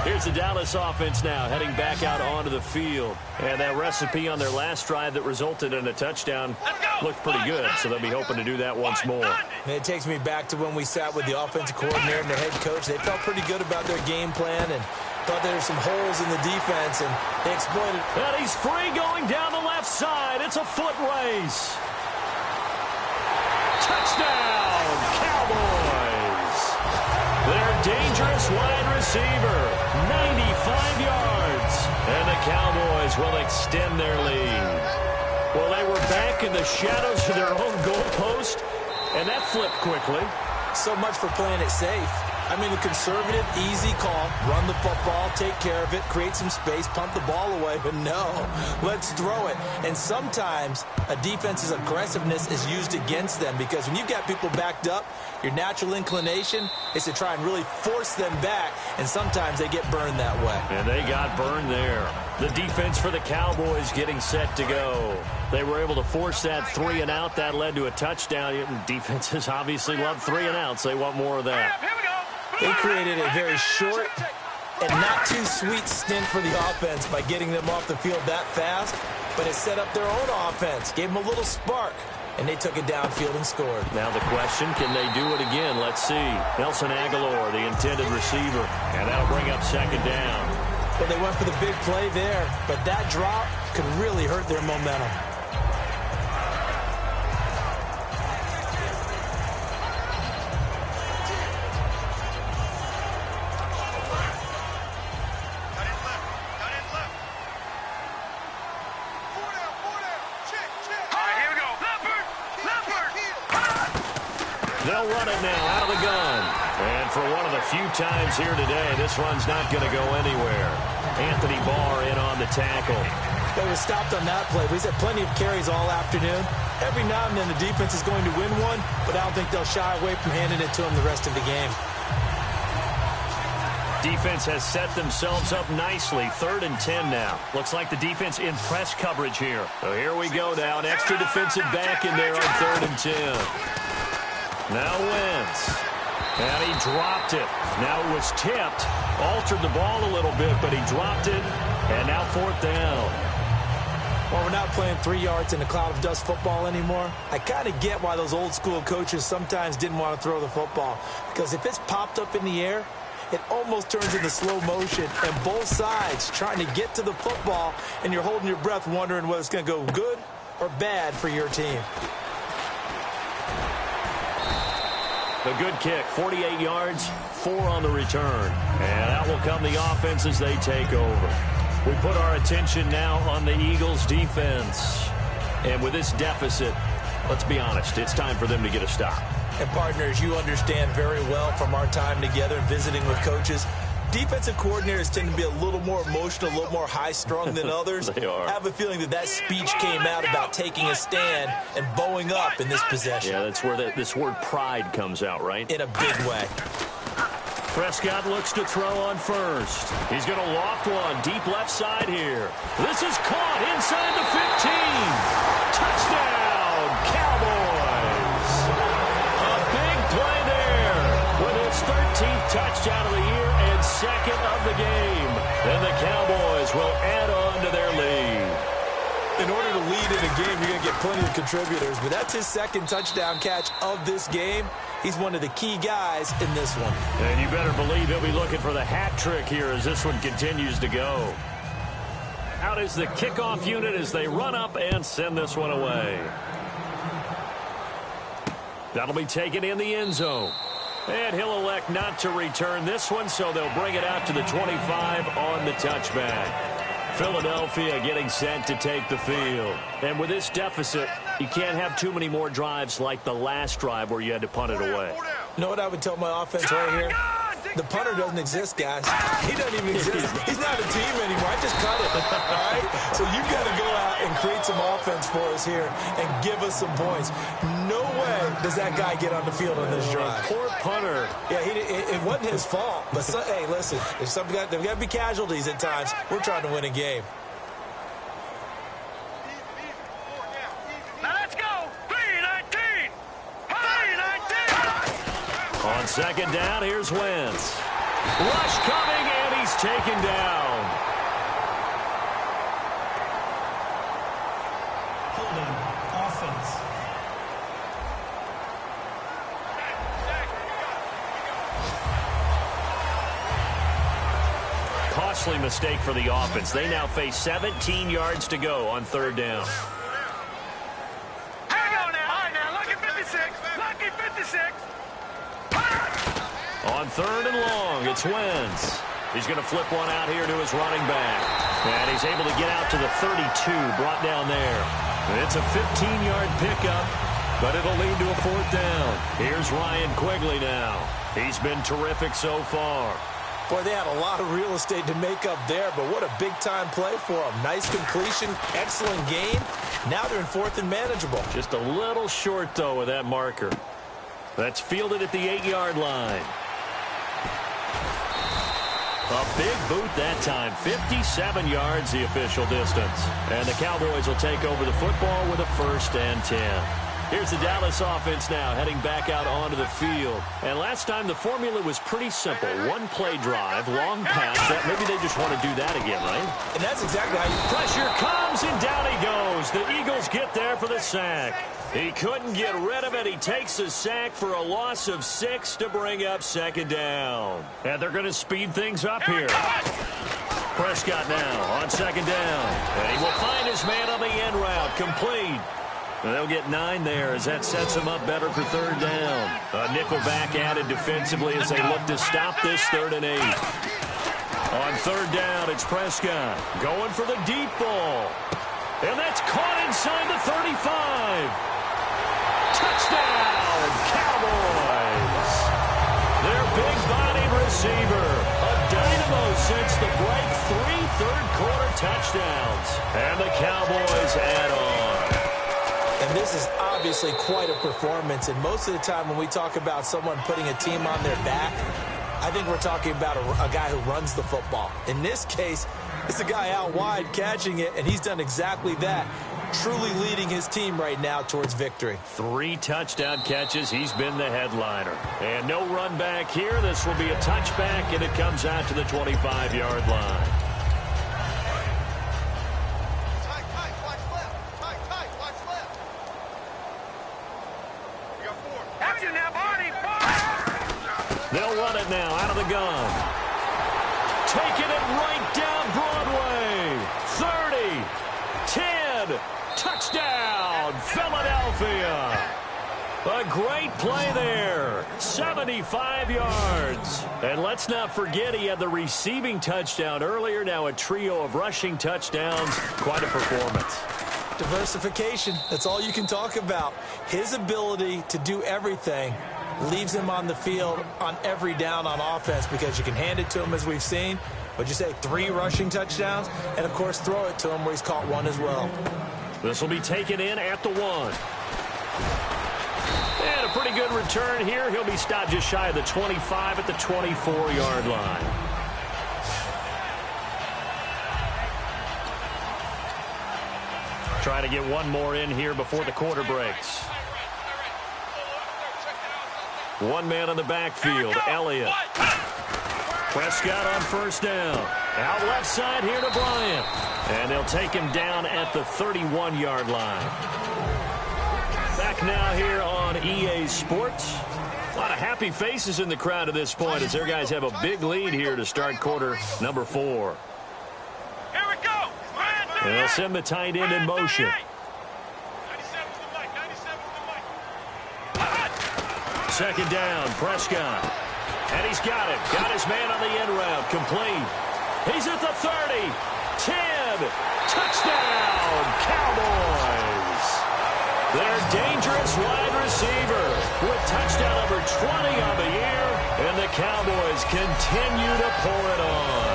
Here's the Dallas offense now heading back out onto the field. And that recipe on their last drive that resulted in a touchdown looked pretty good, so they'll be hoping to do that once more. And it takes me back to when we sat with the offensive coordinator and the head coach. They felt pretty good about their game plan and thought there were some holes in the defense, and they exploited. And he's free going down the left side. It's a foot race. Touchdown, Cowboys. They're dangerous wide receiver. 95 yards. And the Cowboys will extend their lead. Well, they were back in the shadows of their own goalpost, and that flipped quickly. So much for playing it safe. I mean, a conservative, easy call. Run the football, take care of it, create some space, punt the ball away. But no, let's throw it. And sometimes a defense's aggressiveness is used against them because when you've got people backed up, your natural inclination is to try and really force them back, and sometimes they get burned that way. And they got burned there. The defense for the Cowboys getting set to go. They were able to force that 3 and out. That led to a touchdown. Defenses obviously love 3 and outs. They want more of that. They created a very short and not too sweet stint for the offense by getting them off the field that fast, but it set up their own offense, gave them a little spark, and they took it downfield and scored. Now the question, can they do it again? Let's see. Nelson Aguilar, the intended receiver, and that'll bring up second down. Well, they went for the big play there, but that drop could really hurt their momentum. They'll run it now out of the gun. And for one of the few times here today, this run's not going to go anywhere. Anthony Barr in on the tackle. They were stopped on that play. He's had plenty of carries all afternoon. Every now and then the defense is going to win one, but I don't think they'll shy away from handing it to him the rest of the game. Defense has set themselves up nicely. 3rd and 10 now. Looks like the defense in press coverage here. So here we go now. An extra defensive back in there on 3rd and 10. Now Wentz. And he dropped it. Now it was tipped. Altered the ball a little bit, but he dropped it. And now 4th down. Well, we're not playing 3 yards in a cloud of dust football anymore. I kind of get why those old school coaches sometimes didn't want to throw the football. Because if it's popped up in the air, it almost turns into slow motion, and both sides trying to get to the football, and you're holding your breath wondering whether it's going to go good or bad for your team. A good kick, 48 yards, 4 on the return. And that will come the offense as they take over. We put our attention now on the Eagles' defense. And with this deficit, let's be honest, it's time for them to get a stop. And partners, you understand very well from our time together visiting with coaches, defensive coordinators tend to be a little more emotional, a little more high-strung than others. They are. I have a feeling that speech came out about taking a stand and bowing up in this possession. Yeah, that's where this word pride comes out, right? In a big way. Prescott looks to throw on first. He's going to loft one deep left side here. This is caught inside the 15. Touchdown, Cowboys. A big play there with his 13th touchdown of the year and 2nd of the game. And the Cowboys will add on to their lead. In order to lead in a game, you're going to get plenty of contributors, but that's his 2nd touchdown catch of this game. He's one of the key guys in this one. And you better believe he'll be looking for the hat trick here as this one continues to go. Out is the kickoff unit as they run up and send this one away. That'll be taken in the end zone. And he'll elect not to return this one, so they'll bring it out to the 25 on the touchback. Philadelphia getting set to take the field. And with this deficit, you can't have too many more drives like the last drive where you had to punt it away. You know what I would tell my offense right here? The punter doesn't exist, guys. He doesn't even exist. He's not a team anymore. I just cut it, all right? So you've got to go out and create some offense for us here and give us some points. No way does that guy get on the field on this drive. Poor punter. Yeah, it wasn't his fault. But, hey, listen, there's got to be casualties at times. We're trying to win a game. Now let's go. 3-19. 3-19. On 2nd down, here's Wentz. Rush coming, and he's taken down. Holding offense. Costly mistake for the offense. They now face 17 yards to go on 3rd down. Hang on now. All right, now, lucky 56. Lucky 56. On On 3rd and long, it's Wentz. He's going to flip one out here to his running back. And he's able to get out to the 32, brought down there. It's a 15-yard pickup, but it'll lead to a 4th down. Here's Ryan Quigley now. He's been terrific so far. Boy, they had a lot of real estate to make up there, but what a big-time play for them. Nice completion, excellent gain. Now they're in 4th and manageable. Just a little short, though, with that marker. That's fielded at the 8-yard line. A big boot that time. 57 yards the official distance. And the Cowboys will take over the football with a 1st and 10. Here's the Dallas offense now heading back out onto the field. And last time the formula was pretty simple. 1-play drive, long pass. Maybe they just want to do that again, right? And that's exactly how you... Pressure comes and down he goes. The Eagles get there for the sack. He couldn't get rid of it. He takes a sack for a loss of 6 to bring up 2nd down. And they're going to speed things up here. Prescott now on 2nd down. And he will find his man on the end route. Complete. And they'll get 9 there as that sets them up better for 3rd down. A nickelback added defensively as they look to stop this 3rd and 8. On 3rd down, it's Prescott going for the deep ball. And that's caught inside the 35. Touchdown, Cowboys. Their big-bodied receiver, a dynamo since the break, 3 third-quarter touchdowns. And the Cowboys add on. And this is obviously quite a performance. And most of the time when we talk about someone putting a team on their back, I think we're talking about a guy who runs the football. In this case, it's a guy out wide catching it, and he's done exactly that, truly leading his team right now towards victory. 3 touchdown catches. He's been the headliner. And no run back here. This will be a touchback, and it comes out to the 25-yard line. They'll run it now out of the gun. Taking it right down Broadway. 30, 10, touchdown, Philadelphia. A great play there. 75 yards. And let's not forget he had the receiving touchdown earlier. Now a trio of rushing touchdowns. Quite a performance. Diversification. That's all you can talk about. His ability to do everything leaves him on the field on every down on offense because you can hand it to him as we've seen. What'd you say, 3 rushing touchdowns? And, of course, throw it to him where he's caught 1 as well. This will be taken in at the 1. And a pretty good return here. He'll be stopped just shy of the 25 at the 24-yard line. Trying to get 1 more in here before the quarter breaks. 1 man in the backfield, Elliott. Prescott on 1st down. Out left side here to Bryant. And they'll take him down at the 31-yard line. Back now here on EA Sports. A lot of happy faces in the crowd at this point as their guys have a big lead here to start quarter number 4. Here we go. And they'll send the tight end in motion. 2nd down, Prescott. And he's got it. Got his man on the end route. Complete. He's at the 30. 10. Touchdown, Cowboys. Their dangerous wide receiver with touchdown number 20 on the year. And the Cowboys continue to pour it on.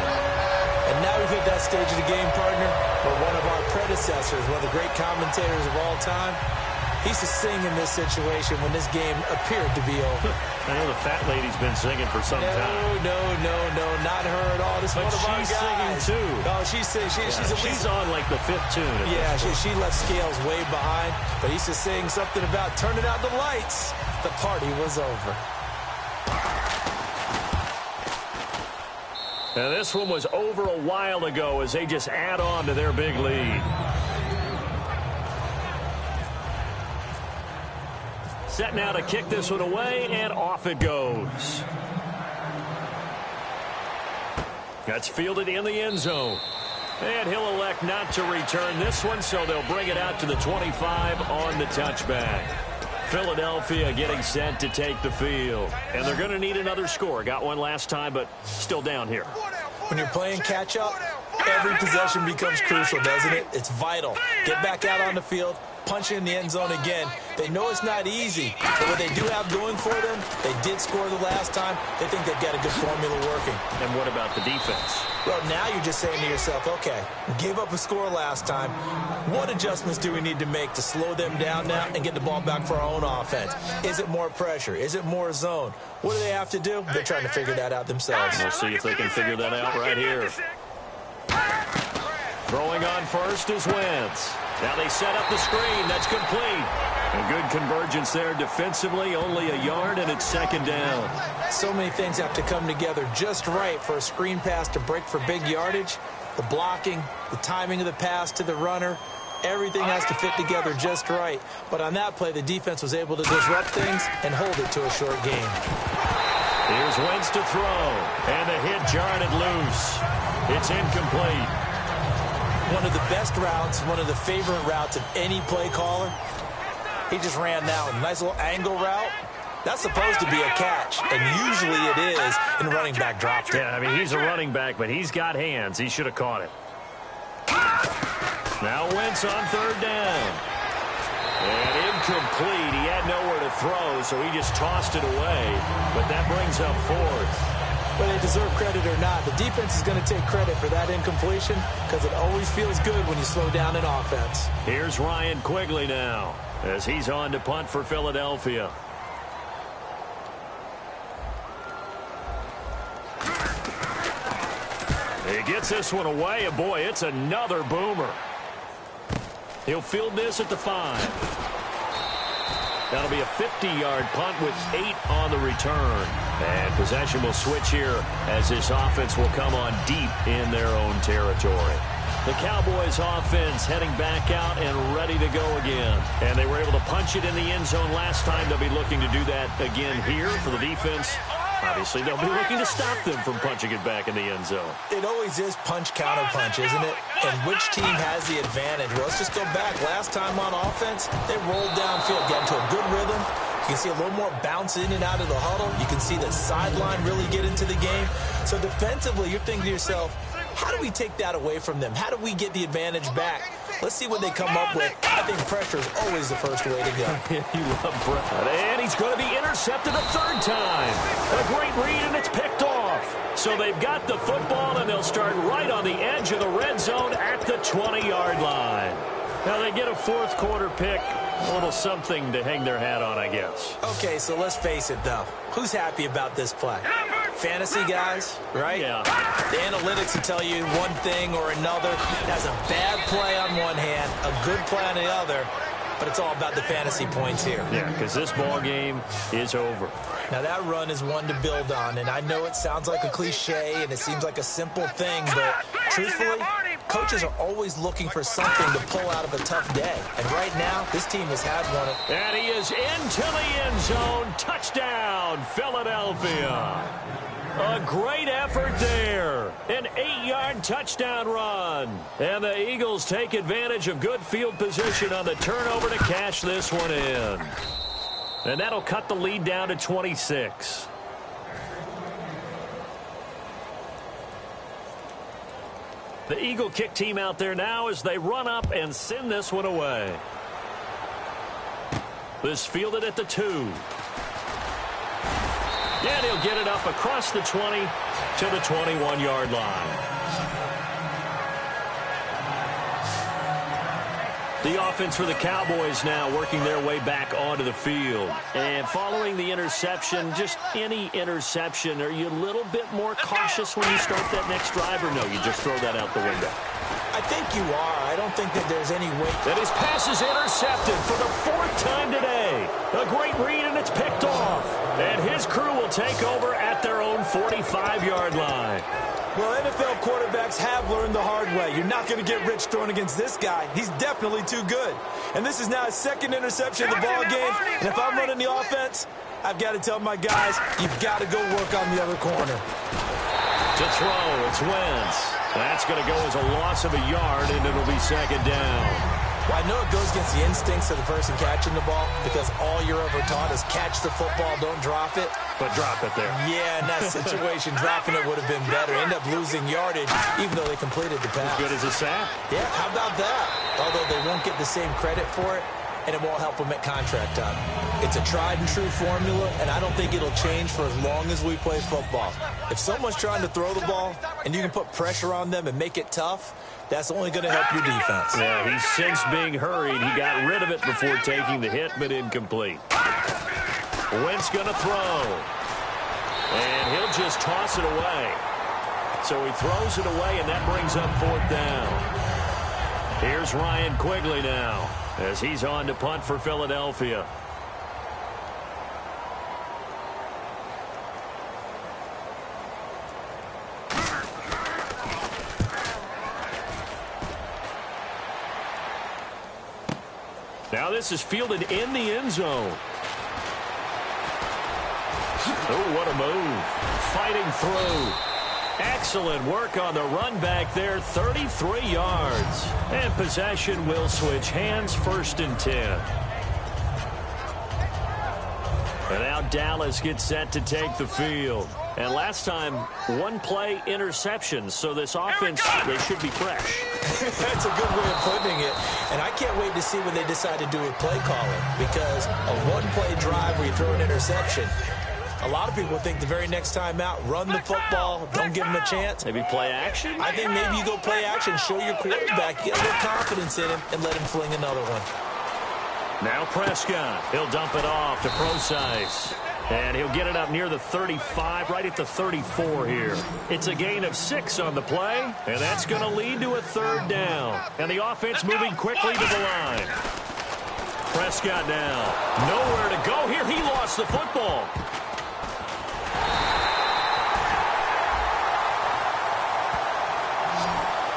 And now we've hit that stage of the game, partner, where one of our predecessors, one of the great commentators of all time, he used to sing in this situation when this game appeared to be over. I know the fat lady's been singing for some time. No, not her at all. This is one of our guys. She's singing too. Oh, she's singing. She's on like the 5th tune. Yeah, she left Scales way behind, but he used to sing something about turning out the lights. The party was over. Now this one was over a while ago as they just add on to their big lead. Set now to kick this one away, and off it goes. That's fielded in the end zone. And he'll elect not to return this one, so they'll bring it out to the 25 on the touchback. Philadelphia getting set to take the field. And they're going to need another score. Got one last time, but still down here. When you're playing catch-up, every possession becomes crucial, doesn't it? It's vital. Get back out on the field, punch in the end zone again. They know it's not easy, but what they do have going for them, they did score the last time. They think they've got a good formula working. And what about the defense? Well, now you're just saying to yourself, okay, we gave up a score last time. What adjustments do we need to make to slow them down now and get the ball back for our own offense? Is it more pressure? Is it more zone? What do they have to do? They're trying to figure that out themselves. We'll see if they can figure that out right here. Throwing on first is Wentz. Now they set up the screen. That's complete. A good convergence there defensively. Only a yard, and it's second down. So many things have to come together just right for a screen pass to break for big yardage. The blocking, the timing of the pass to the runner, everything has to fit together just right. But on that play, the defense was able to disrupt things and hold it to a short game. Here's Wentz to throw, and the hit jarred it loose. It's incomplete. One of the best routes, one of the favorite routes of any play caller. He just ran now a nice little angle route. That's supposed to be a catch, and usually it is, and running back dropped it. Yeah, I mean, he's a running back, but he's got hands. He should have caught it. Now Wentz on third down. And incomplete. He had nowhere to throw, so he just tossed it away. But that brings up fourth. Whether they deserve credit or not, the defense is going to take credit for that incompletion because it always feels good when you slow down an offense. Here's Ryan Quigley now as he's on to punt for Philadelphia. He gets this one away, and boy, it's another boomer. He'll field this at the 5. That'll be a 50-yard punt with 8 on the return. And possession will switch here as this offense will come on deep in their own territory. The Cowboys offense heading back out and ready to go again. And they were able to punch it in the end zone last time. They'll be looking to do that again here for the defense. Obviously, they'll be looking to stop them from punching it back in the end zone. It always is punch-counter-punch, isn't it? And which team has the advantage? Well, let's just go back. Last time on offense, they rolled downfield, got into a good rhythm. You can see a little more bounce in and out of the huddle. You can see the sideline really get into the game. So defensively, you're thinking to yourself, how do we take that away from them? How do we get the advantage back? Let's see what they come up with. I think pressure is always the first way to go. You love pressure. And he's going to be intercepted a third time. A great read, and it's picked off. So they've got the football, and they'll start right on the edge of the red zone at the 20-yard line. Now they get a fourth quarter pick. A little something to hang their hat on, I guess. Okay, so let's face it, though. Who's happy about this play? Fantasy guys, right? Yeah. The analytics will tell you one thing or another. That's a bad play on one hand, a good play on the other, but it's all about the fantasy points here. Yeah, because this ball game is over. Now, that run is one to build on, and I know it sounds like a cliche and it seems like a simple thing, but truthfully, coaches are always looking for something to pull out of a tough day. And right now, this team has had one. And he is into the end zone. Touchdown, Philadelphia. A great effort there. An 8-yard touchdown run. And the Eagles take advantage of good field position on the turnover to cash this one in. And that'll cut the lead down to 26. The Eagle kick team out there now as they run up and send this one away. This fielded at the 2. And he'll get it up across the 20 to the 21-yard line. The offense for the Cowboys now working their way back onto the field. And following the interception, just any interception, are you a little bit more cautious when you start that next drive, or no, you just throw that out the window? I think you are. I don't think that there's any way. And his pass is intercepted for the 4th time today. A great read, and it's picked off. And his crew will take over at their own 45-yard line. Well, NFL quarterbacks have learned the hard way. You're not going to get rich throwing against this guy. He's definitely too good. And this is now his 2nd interception of the ball game. And if I'm running the offense, I've got to tell my guys, you've got to go work on the other corner. To throw, it's Wentz. That's going to go as a loss of a yard, and it'll be 2nd down. Well, I know it goes against the instincts of the person catching the ball because all you're ever taught is catch the football, don't drop it. But drop it there. Yeah, in that situation, dropping it would have been better. End up losing yardage, even though they completed the pass. As good as a sack. Yeah, how about that? Although they won't get the same credit for it, and it won't help them at contract time. It's a tried-and-true formula, and I don't think it'll change for as long as we play football. If someone's trying to throw the ball, and you can put pressure on them and make it tough, that's only going to help your defense. Yeah, he's since being hurried. He got rid of it before taking the hit, but incomplete. Wentz going to throw. And he'll just toss it away. So he throws it away, and that brings up 4th down. Here's Ryan Quigley now as he's on to punt for Philadelphia. Now this is fielded in the end zone. Oh, what a move. Fighting through. Excellent work on the run back there. 33 yards. And possession will switch hands, 1st and 10. And now Dallas gets set to take the field. And last time, 1-play interception. So this offense, they should be fresh. That's a good way of putting it. And I can't wait to see what they decide to do with play calling. Because a 1-play drive where you throw an interception, a lot of people think the very next time out, run the football, don't give him a chance. Maybe play action? I think maybe you go play action, show your quarterback, get a little confidence in him, and let him fling another one. Now Prescott. He'll dump it off to Procise. And he'll get it up near the 35, right at the 34 here. It's a gain of 6 on the play, and that's going to lead to a 3rd down. And the offense moving quickly to the line. Prescott now. Nowhere to go here. He lost the football.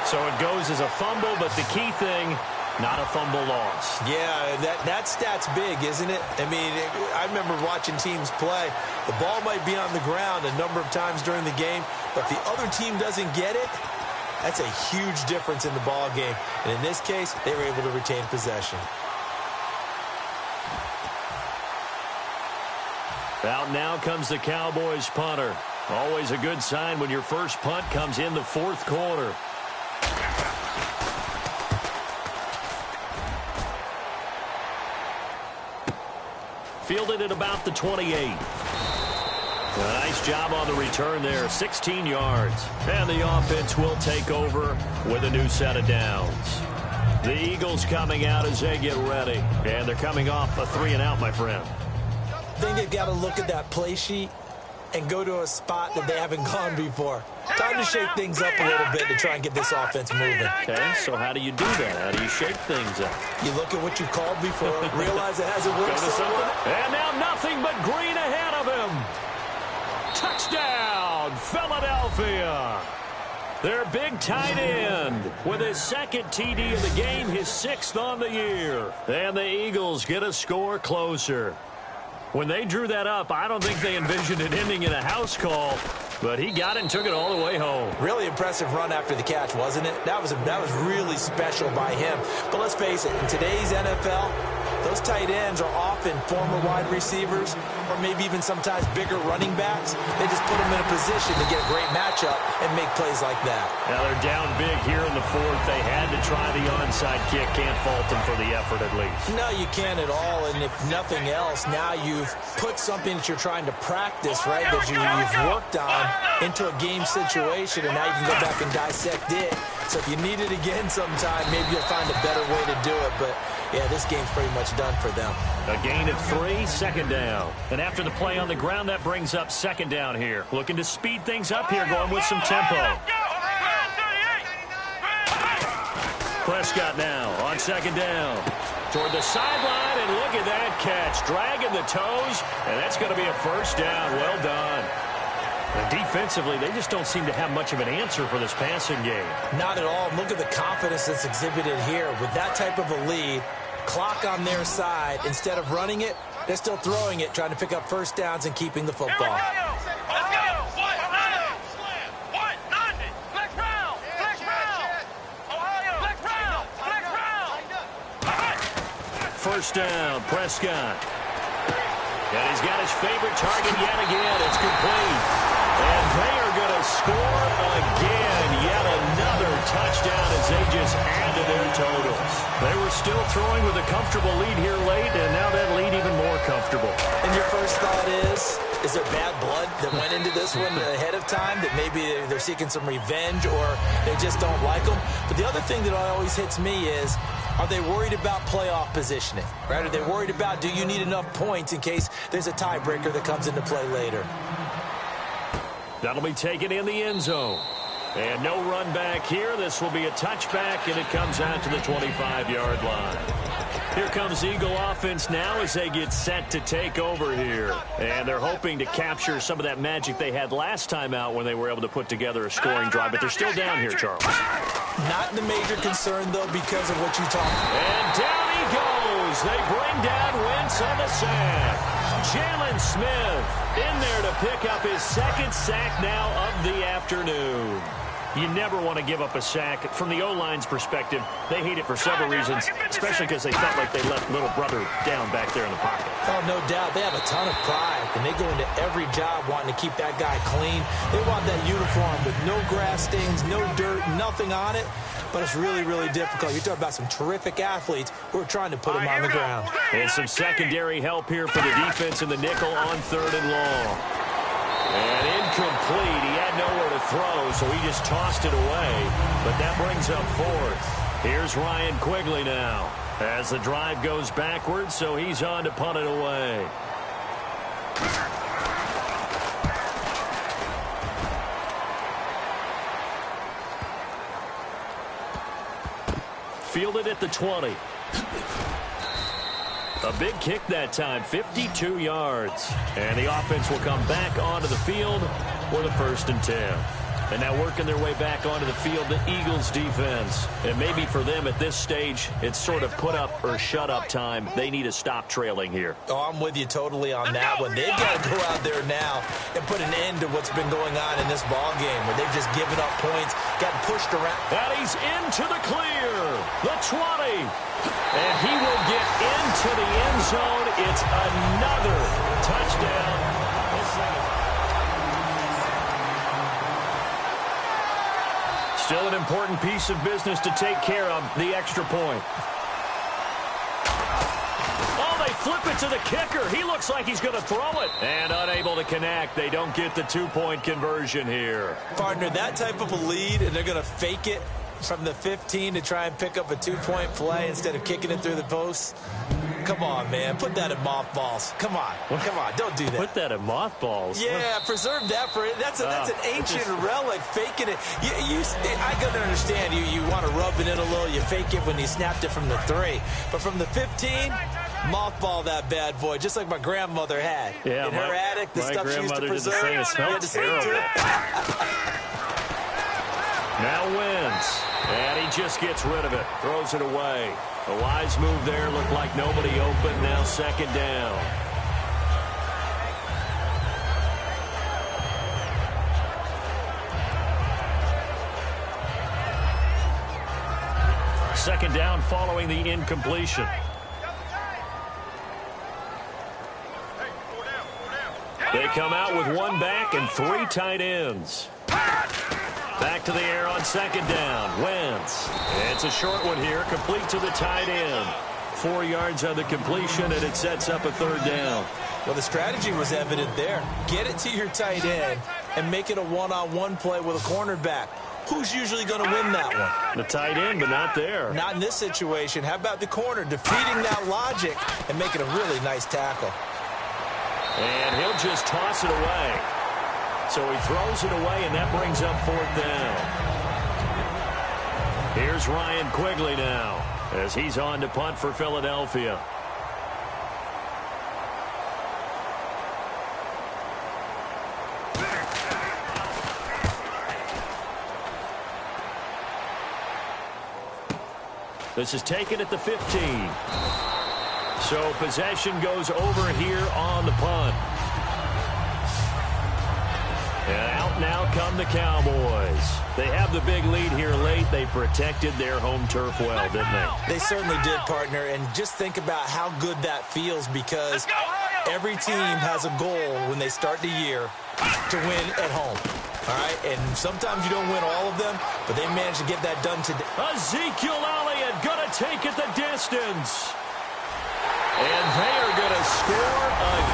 So it goes as a fumble, but the key thing, not a fumble loss. Yeah, that stat's big, isn't it? I mean, I remember watching teams play. The ball might be on the ground a number of times during the game, but if the other team doesn't get it, that's a huge difference in the ball game. And in this case, they were able to retain possession. Out now comes the Cowboys punter. Always a good sign when your first punt comes in the 4th quarter. Fielded at about the 28. A nice job on the return there, 16 yards. And the offense will take over with a new set of downs. The Eagles coming out as they get ready. And they're coming off a 3-and-out, my friend. I think they've got to look at that play sheet and go to a spot that they haven't gone before. Time to shake things up a little bit to try and get this offense moving. Okay, so how do you do that? How do you shake things up? You look at what you called before, realize it hasn't worked so well. And now nothing but green ahead of him. Touchdown, Philadelphia. Their big tight end with his 2nd TD of the game, his 6th on the year. And the Eagles get a score closer. When they drew that up, I don't think they envisioned it ending in a house call, but he got it and took it all the way home. Really impressive run after the catch, wasn't it? That was really special by him. But let's face it, in today's NFL, those tight ends are often former wide receivers or maybe even sometimes bigger running backs. They just put them in a position to get a great matchup and make plays like that. Now they're down big here in the 4th. They had to try the onside kick. Can't fault them for the effort at least. No, you can't at all. And if nothing else, now you've put something that you're trying to practice, right, that you've worked on into a game situation, and now you can go back and dissect it. So if you need it again sometime, maybe you'll find a better way to do it. But, yeah, this game's pretty much done for them. A gain of 3, 2nd down. And after the play on the ground, that brings up 2nd down here. Looking to speed things up here, going with some tempo. Prescott now on 2nd down. Toward the sideline, and look at that catch. Dragging the toes, and that's going to be a 1st down. Well done. And defensively, they just don't seem to have much of an answer for this passing game. Not at all. Look at the confidence that's exhibited here. With that type of a lead, clock on their side, instead of running it, they're still throwing it, trying to pick up 1st downs and keeping the football. first down. Prescott. And he's got his favorite target yet again. It's complete. And they are going to score again. Yet another touchdown as they just add to their totals. They were still throwing with a comfortable lead here late, and now that lead even more comfortable. And your first thought is there bad blood that went into this one ahead of time, that maybe they're seeking some revenge or they just don't like them? But the other thing that always hits me is, are they worried about playoff positioning? Right? Are they worried about, do you need enough points in case there's a tiebreaker that comes into play later? That'll be taken in the end zone. And no run back here. This will be a touchback, and it comes out to the 25-yard line. Here comes Eagle offense now as they get set to take over here. And they're hoping to capture some of that magic they had last time out when they were able to put together a scoring drive. But they're still down here, Charles. Not the major concern, though, because of what you talked about. And down he goes. They bring down Wentz on the sack. Jalen Smith in there to pick up his second sack now of the afternoon. You never want to give up a sack. From the O-line's perspective, they hate it for several reasons, especially because they felt like they left little brother down back there in the pocket. Oh, no doubt. They have a ton of pride, and they go into every job wanting to keep that guy clean. They want that uniform with no grass stains, no dirt, nothing on it. But it's really, really difficult. You're talking about some terrific athletes who are trying to put him on the ground. And some secondary help here for the defense in the nickel on 3rd and long. And incomplete. He had nowhere to throw, so he just tossed it away. But that brings up 4th. Here's Ryan Quigley now as the drive goes backwards, so he's on to punt it away. Fielded at the 20. A big kick that time, 52 yards. And the offense will come back onto the field for the 1st and 10. And now working their way back onto the field, the Eagles defense. And maybe for them at this stage, it's sort of put up or shut up time. They need to stop trailing here. Oh, I'm with you totally on that one. They've got to go out there now and put an end to what's been going on in this ball game where they've just given up points, gotten pushed around. And he's into the clear. The 20. And he will get into the end zone. It's another touchdown. Still an important piece of business to take care of, the extra point. Oh, they flip it to the kicker. He looks like he's going to throw it. And unable to connect. They don't get the 2-point conversion here. Partner, that type of a lead, and they're going to fake it from the 15 to try and pick up a 2-point play instead of kicking it through the posts. Come on, man. Put that in mothballs. Come on. Come on. Don't do that. Put that in mothballs? Yeah, preserve that for it. That's an ancient relic. Faking it. I can understand. You want to rub it in a little. You fake it when you snapped it from the 3. But from the 15, mothball that bad boy, just like my grandmother had. Yeah, in her attic, the stuff she used to preserve. Did the same. It smelled terrible. Now Wentz. And he just gets rid of it. Throws it away. A wise move there. Looked like nobody open. Now 2nd down. Second down following the incompletion. They come out with 1 back and 3 tight ends. Back to the air on 2nd down. Wentz. It's a short one here, complete to the tight end. 4 yards on the completion, and it sets up a 3rd down. Well, the strategy was evident there. Get it to your tight end and make it a one-on-one play with a cornerback. Who's usually going to win that one? The tight end, but not there. Not in this situation. How about the corner defeating that logic and making a really nice tackle? And he'll just toss it away. So he throws it away, and that brings up 4th down. Here's Ryan Quigley now as he's on to punt for Philadelphia. This is taken at the 15. So possession goes over here on the punt. And out now come the Cowboys. They have the big lead here late. They protected their home turf well, didn't they? They certainly did, partner. And just think about how good that feels, because every team has a goal when they start the year to win at home. All right? And sometimes you don't win all of them, but they managed to get that done today. Ezekiel Elliott going to take it the distance. And they are going to score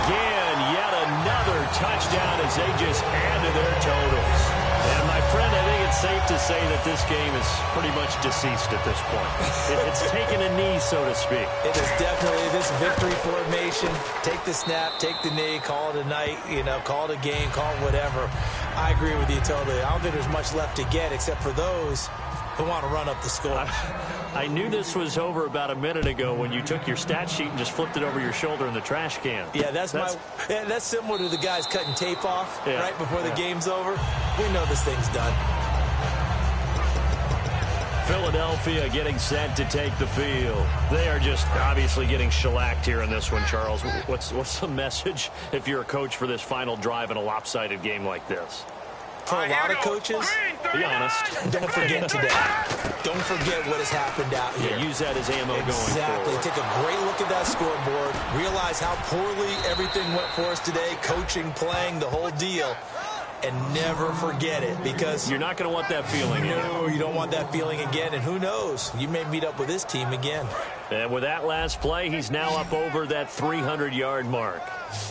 again. Yet another touchdown as they just add to their totals. And, my friend, I think it's safe to say that this game is pretty much deceased at this point. It's taken a knee, so to speak. It is definitely this victory formation. Take the snap, take the knee, call it a night, call it a game, call it whatever. I agree with you totally. I don't think there's much left to get except for those who want to run up the score. I knew this was over about a minute ago when you took your stat sheet and just flipped it over your shoulder in the trash can. Yeah, that's similar to the guys cutting tape off right before the game's over. We know this thing's done. Philadelphia getting set to take the field. They are just obviously getting shellacked here in this one, Charles. What's the message if you're a coach for this final drive in a lopsided game like this? For a lot of coaches, be honest. Don't forget today. Don't forget what has happened out here. Yeah, use that as ammo going forward. Exactly. Take a great look at that scoreboard. Realize how poorly everything went for us today. Coaching, playing, the whole deal. And never forget it, because you're not going to want that feeling. No, you don't want that feeling again. And who knows? You may meet up with this team again. And with that last play, he's now up over that 300-yard mark.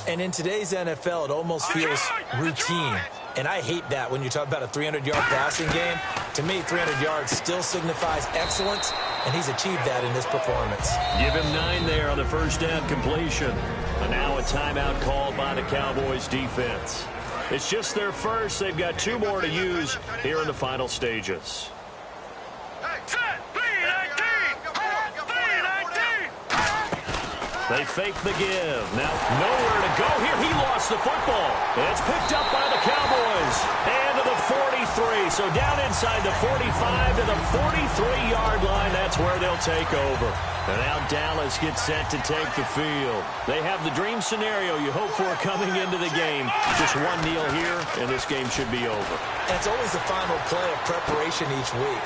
And in today's NFL, it almost feels routine. And I hate that when you talk about a 300-yard passing game. To me, 300 yards still signifies excellence, and he's achieved that in this performance. Give him 9 there on the first down completion. And now a timeout called by the Cowboys defense. It's just their first. They've got 2 more to use here in the final stages. They fake the give. Now, nowhere to go here. He lost the football. It's picked up by the Cowboys. And to the 43. So down inside the 45 to the 43-yard line. That's where they'll take over. And now Dallas gets set to take the field. They have the dream scenario you hope for coming into the game. Just one kneel here, and this game should be over. And it's always the final play of preparation each week.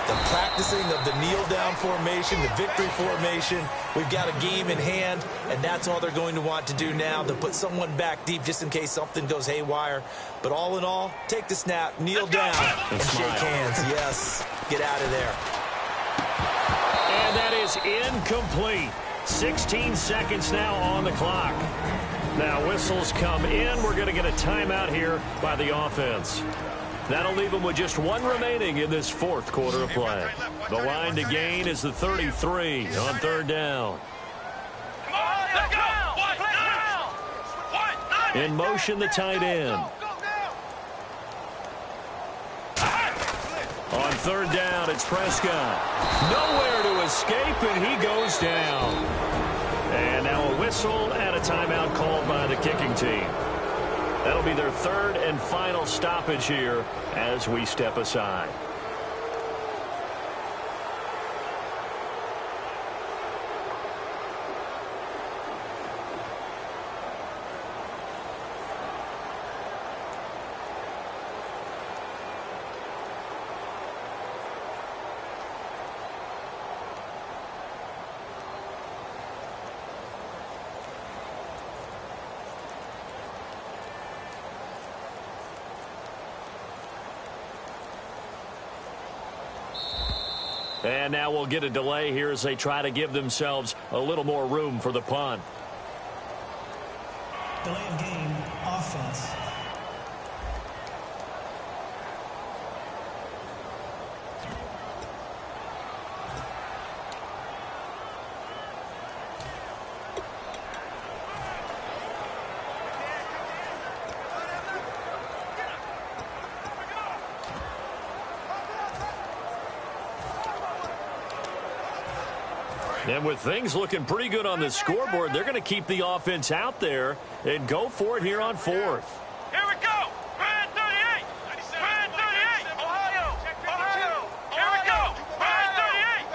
The practicing of the kneel-down formation, the victory formation. We've got a game in hand, and that's all they're going to want to do now, to put someone back deep just in case something goes haywire. But all in all, take the snap, kneel down, and shake hands. Yes, get out of there. And that is incomplete. 16 seconds now on the clock. Now whistles come in. We're going to get a timeout here by the offense. That'll leave them with just 1 remaining in this 4th quarter of play. The line to gain is the 33 on 3rd down. In motion, the tight end. On 3rd down, it's Prescott. Nowhere to escape, and he goes down. And now a whistle and a timeout called by the kicking team. That'll be their 3rd and final stoppage here as we step aside. And now we'll get a delay here as they try to give themselves a little more room for the punt. Delay of game, offense. And with things looking pretty good on the scoreboard, they're going to keep the offense out there and go for it here on 4th. Here we go. Brand 38. Brand 38. Ohio. Ohio. Here we go. Brand 38.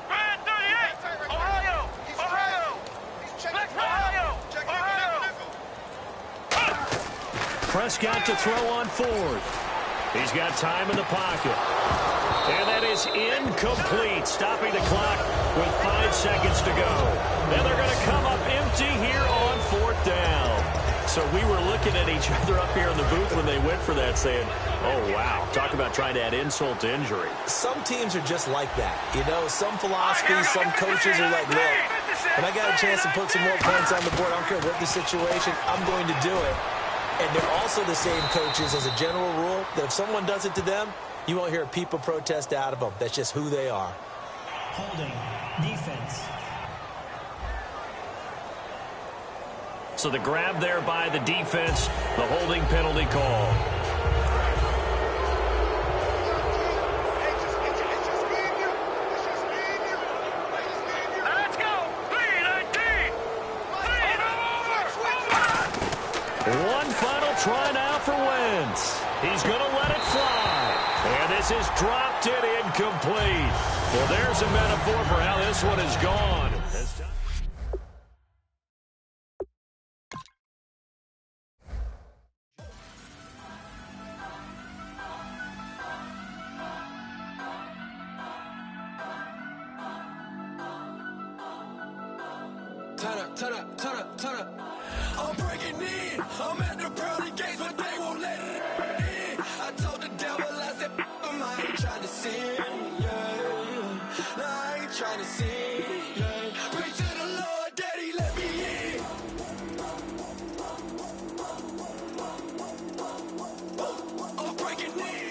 Brand 38. Ohio. Ohio. Ohio. Ohio. Prescott to throw on fourth. He's got time in the pocket. And that is incomplete, stopping the clock with 5 seconds to go. And they're going to come up empty here on fourth down. So we were looking at each other up here in the booth when they went for that saying, oh, wow, talk about trying to add insult to injury. Some teams are just like that. You know, some philosophies, some coaches are like, look, when I got a chance to put some more points on the board, I don't care what the situation, I'm going to do it. And they're also the same coaches as a general rule that if someone does it to them, you won't hear people protest out of them. That's just who they are. Holding. Defense. So the grab there by the defense, the holding penalty call. Let's go. 3-19. One final try now for Wentz. He's going to let it fly. And this is dropped it incomplete. Well, there's a metaphor for how this one is gone. Turn up. I'm breaking in. I'm at the pearly gates, but they won't let it in. I told the devil, I said, I ain't trying to sin, yeah. No, I ain't trying to sin, yeah. Pray to the Lord, Daddy, let me in. I'm breaking in.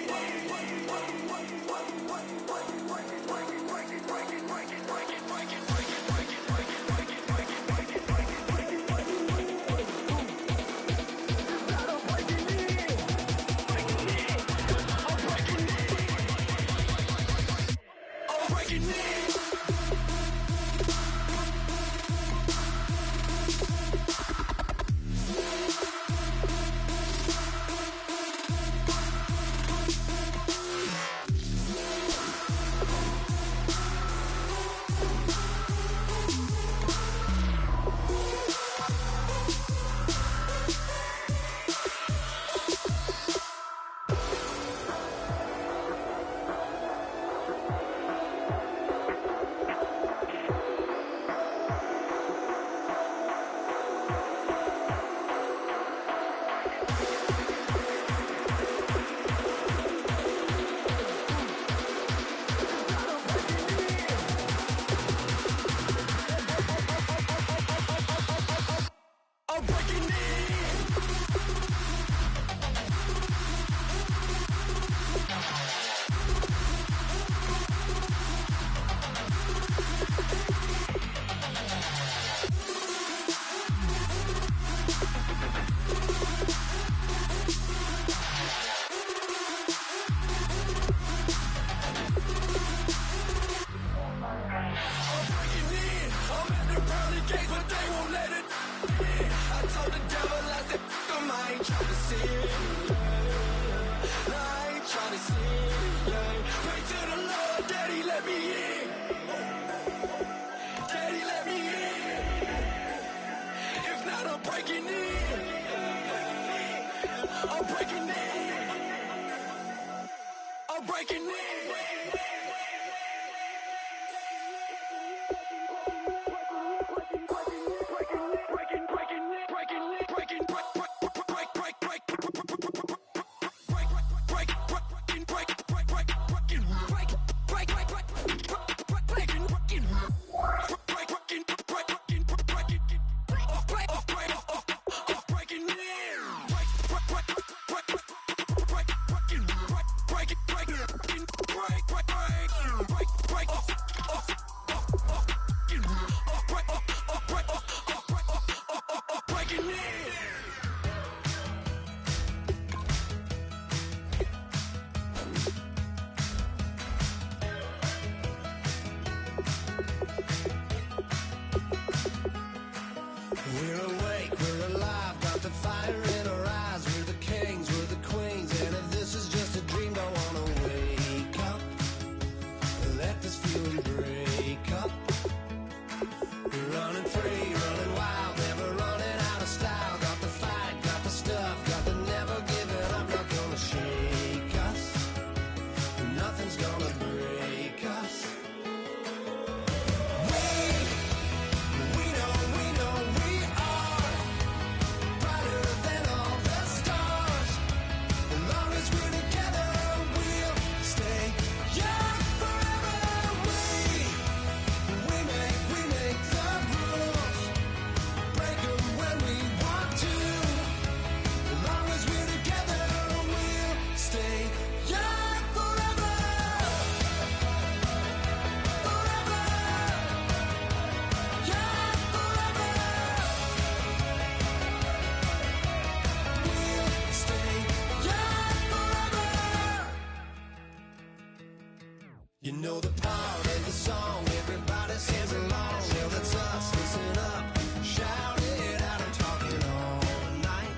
You know the part of the song, everybody sings along. Well, that's us, listen up, shout it out, I'm talking all night.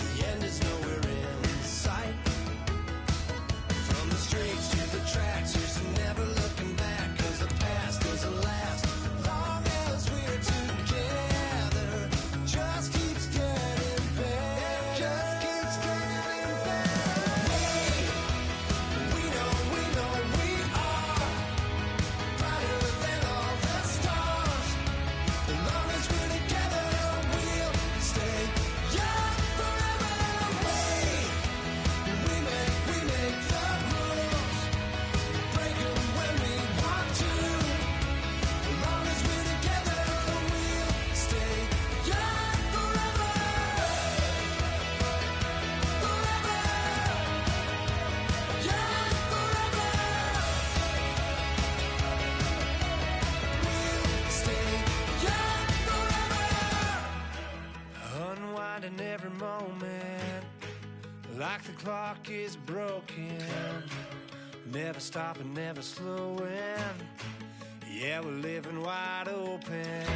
The end is nowhere in sight. From the streets to the tracks, there's never looking back, 'cause the past doesn't last. Long as we're together, just keeps getting better. Just keeps getting better. We know we are brighter than all the stars. As long as we're together, we'll stay young forever. We make the rules, break 'em when we want to. As long as we're together, we'll stay young forever. Forever. Young forever. We'll stay young forever. Unwinding every moment, like the clock is broken. Never stopping, never slowing. Yeah, we're living wide open.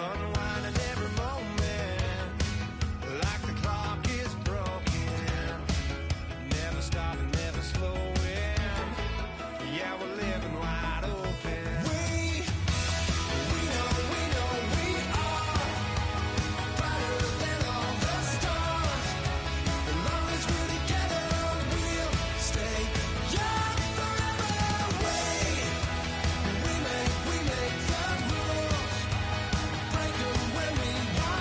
Unwinding every moment, like the clock is broken. Never stopping, never slowing. Yeah, we're living wide open. We know we are brighter than all the stars. As long as we're together, we'll stay young forever. We make the rules, break 'em when we want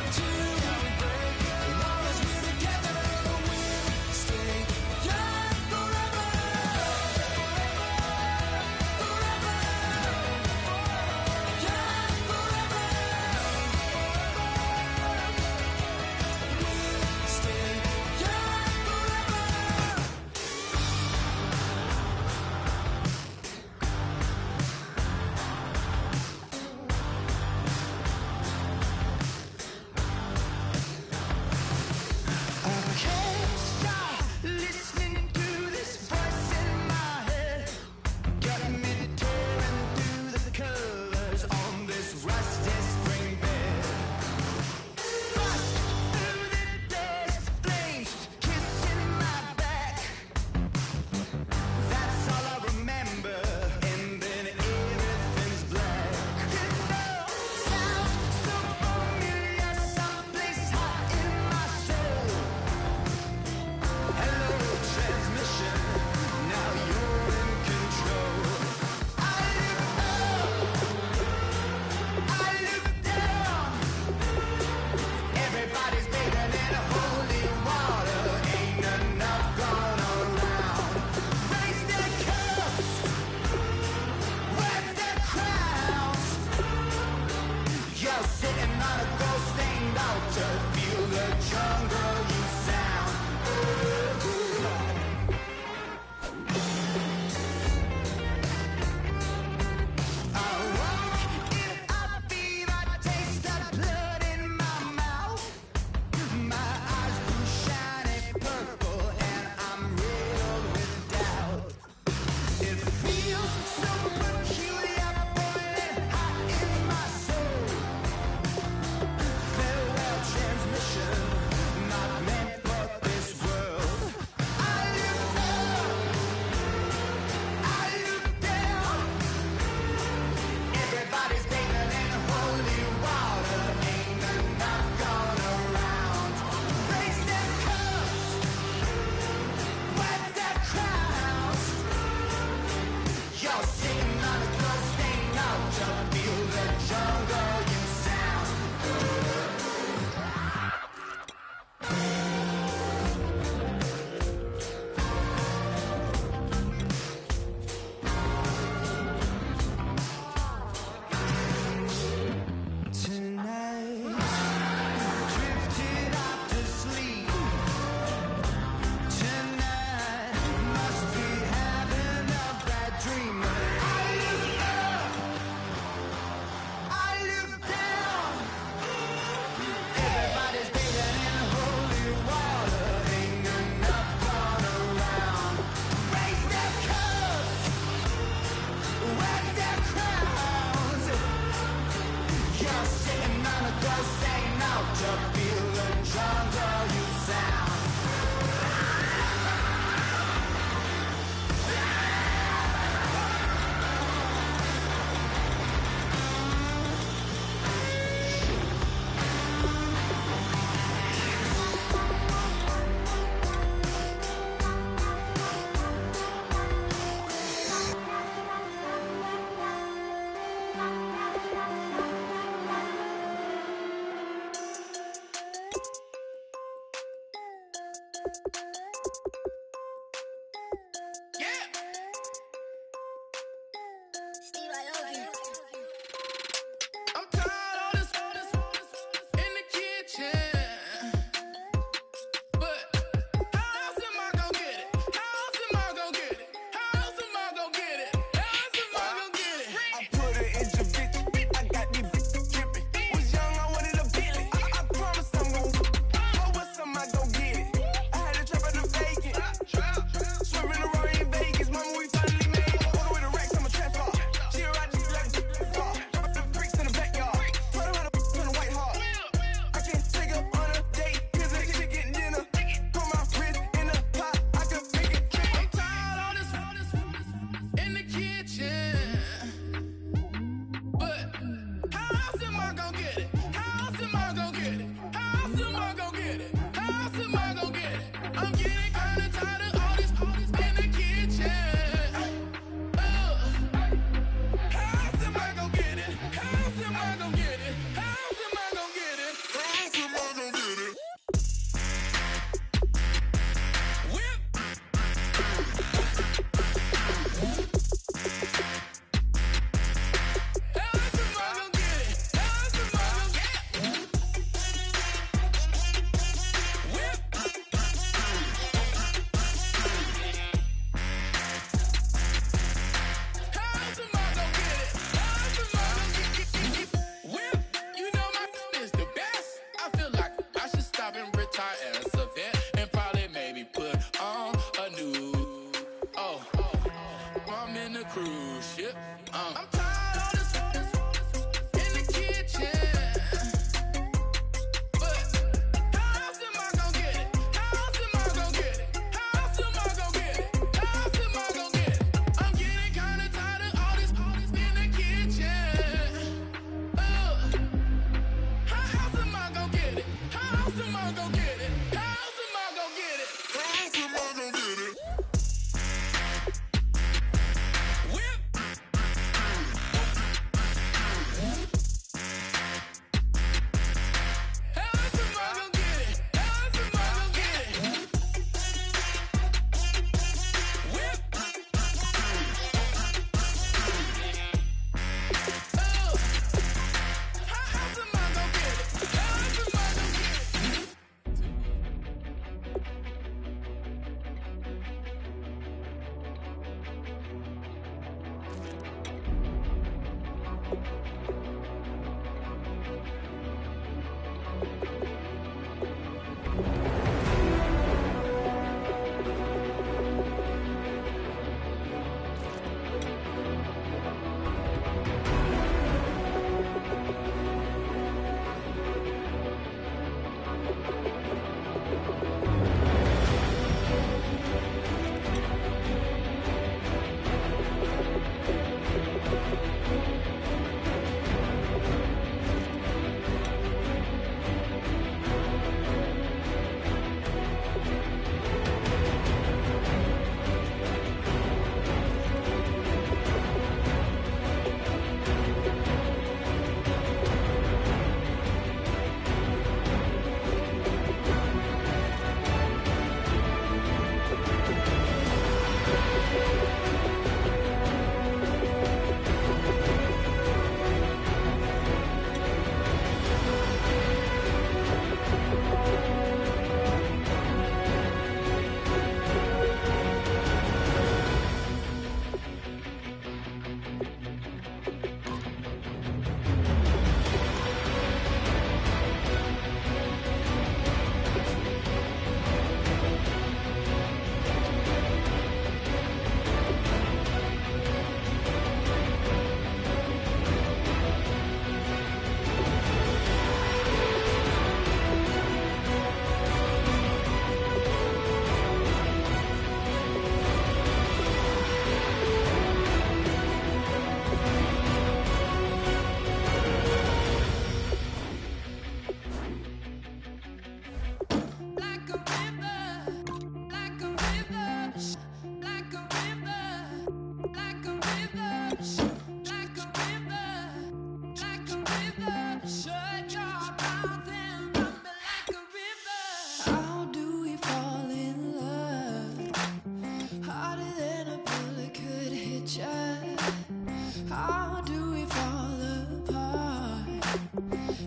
a cruise ship. I'm tired of this in the kitchen. But how else am I gonna get it? How else am I gonna get it? How else am I gonna get it? How else am I gonna get it? I'm getting kinda tired of all this in the kitchen. How else am I gonna get it? How else am I gonna get it? How else am I gonna get it? How else am I gonna get it? Whip. How else am I gonna get it? How else am I gonna get it? Whip. How else am I gonna get it? How else am I gonna get it? Like a river, like a river, like a river, like a river, like a river, like a river. Shut your mouth and run me like a river. How do we fall in love? Harder than a bullet could hit ya. How do we fall apart?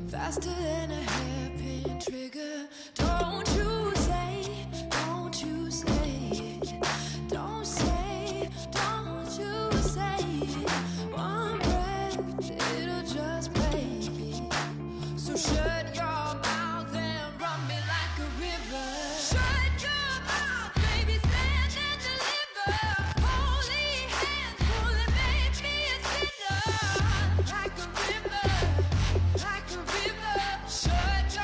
Faster than a hairpin trigger. Don't you say it. Don't say, don't you say it. One breath, it'll just break it. So shut your mouth and run me like a river. Shut your mouth, baby, stand and deliver. Holy hands, fully make me a sinner. Like a river, like a river. Shut your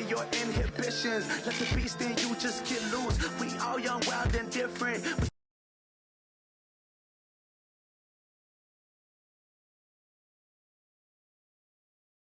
away your inhibitions. Let the beast in you just get loose. We all young, wild, and different.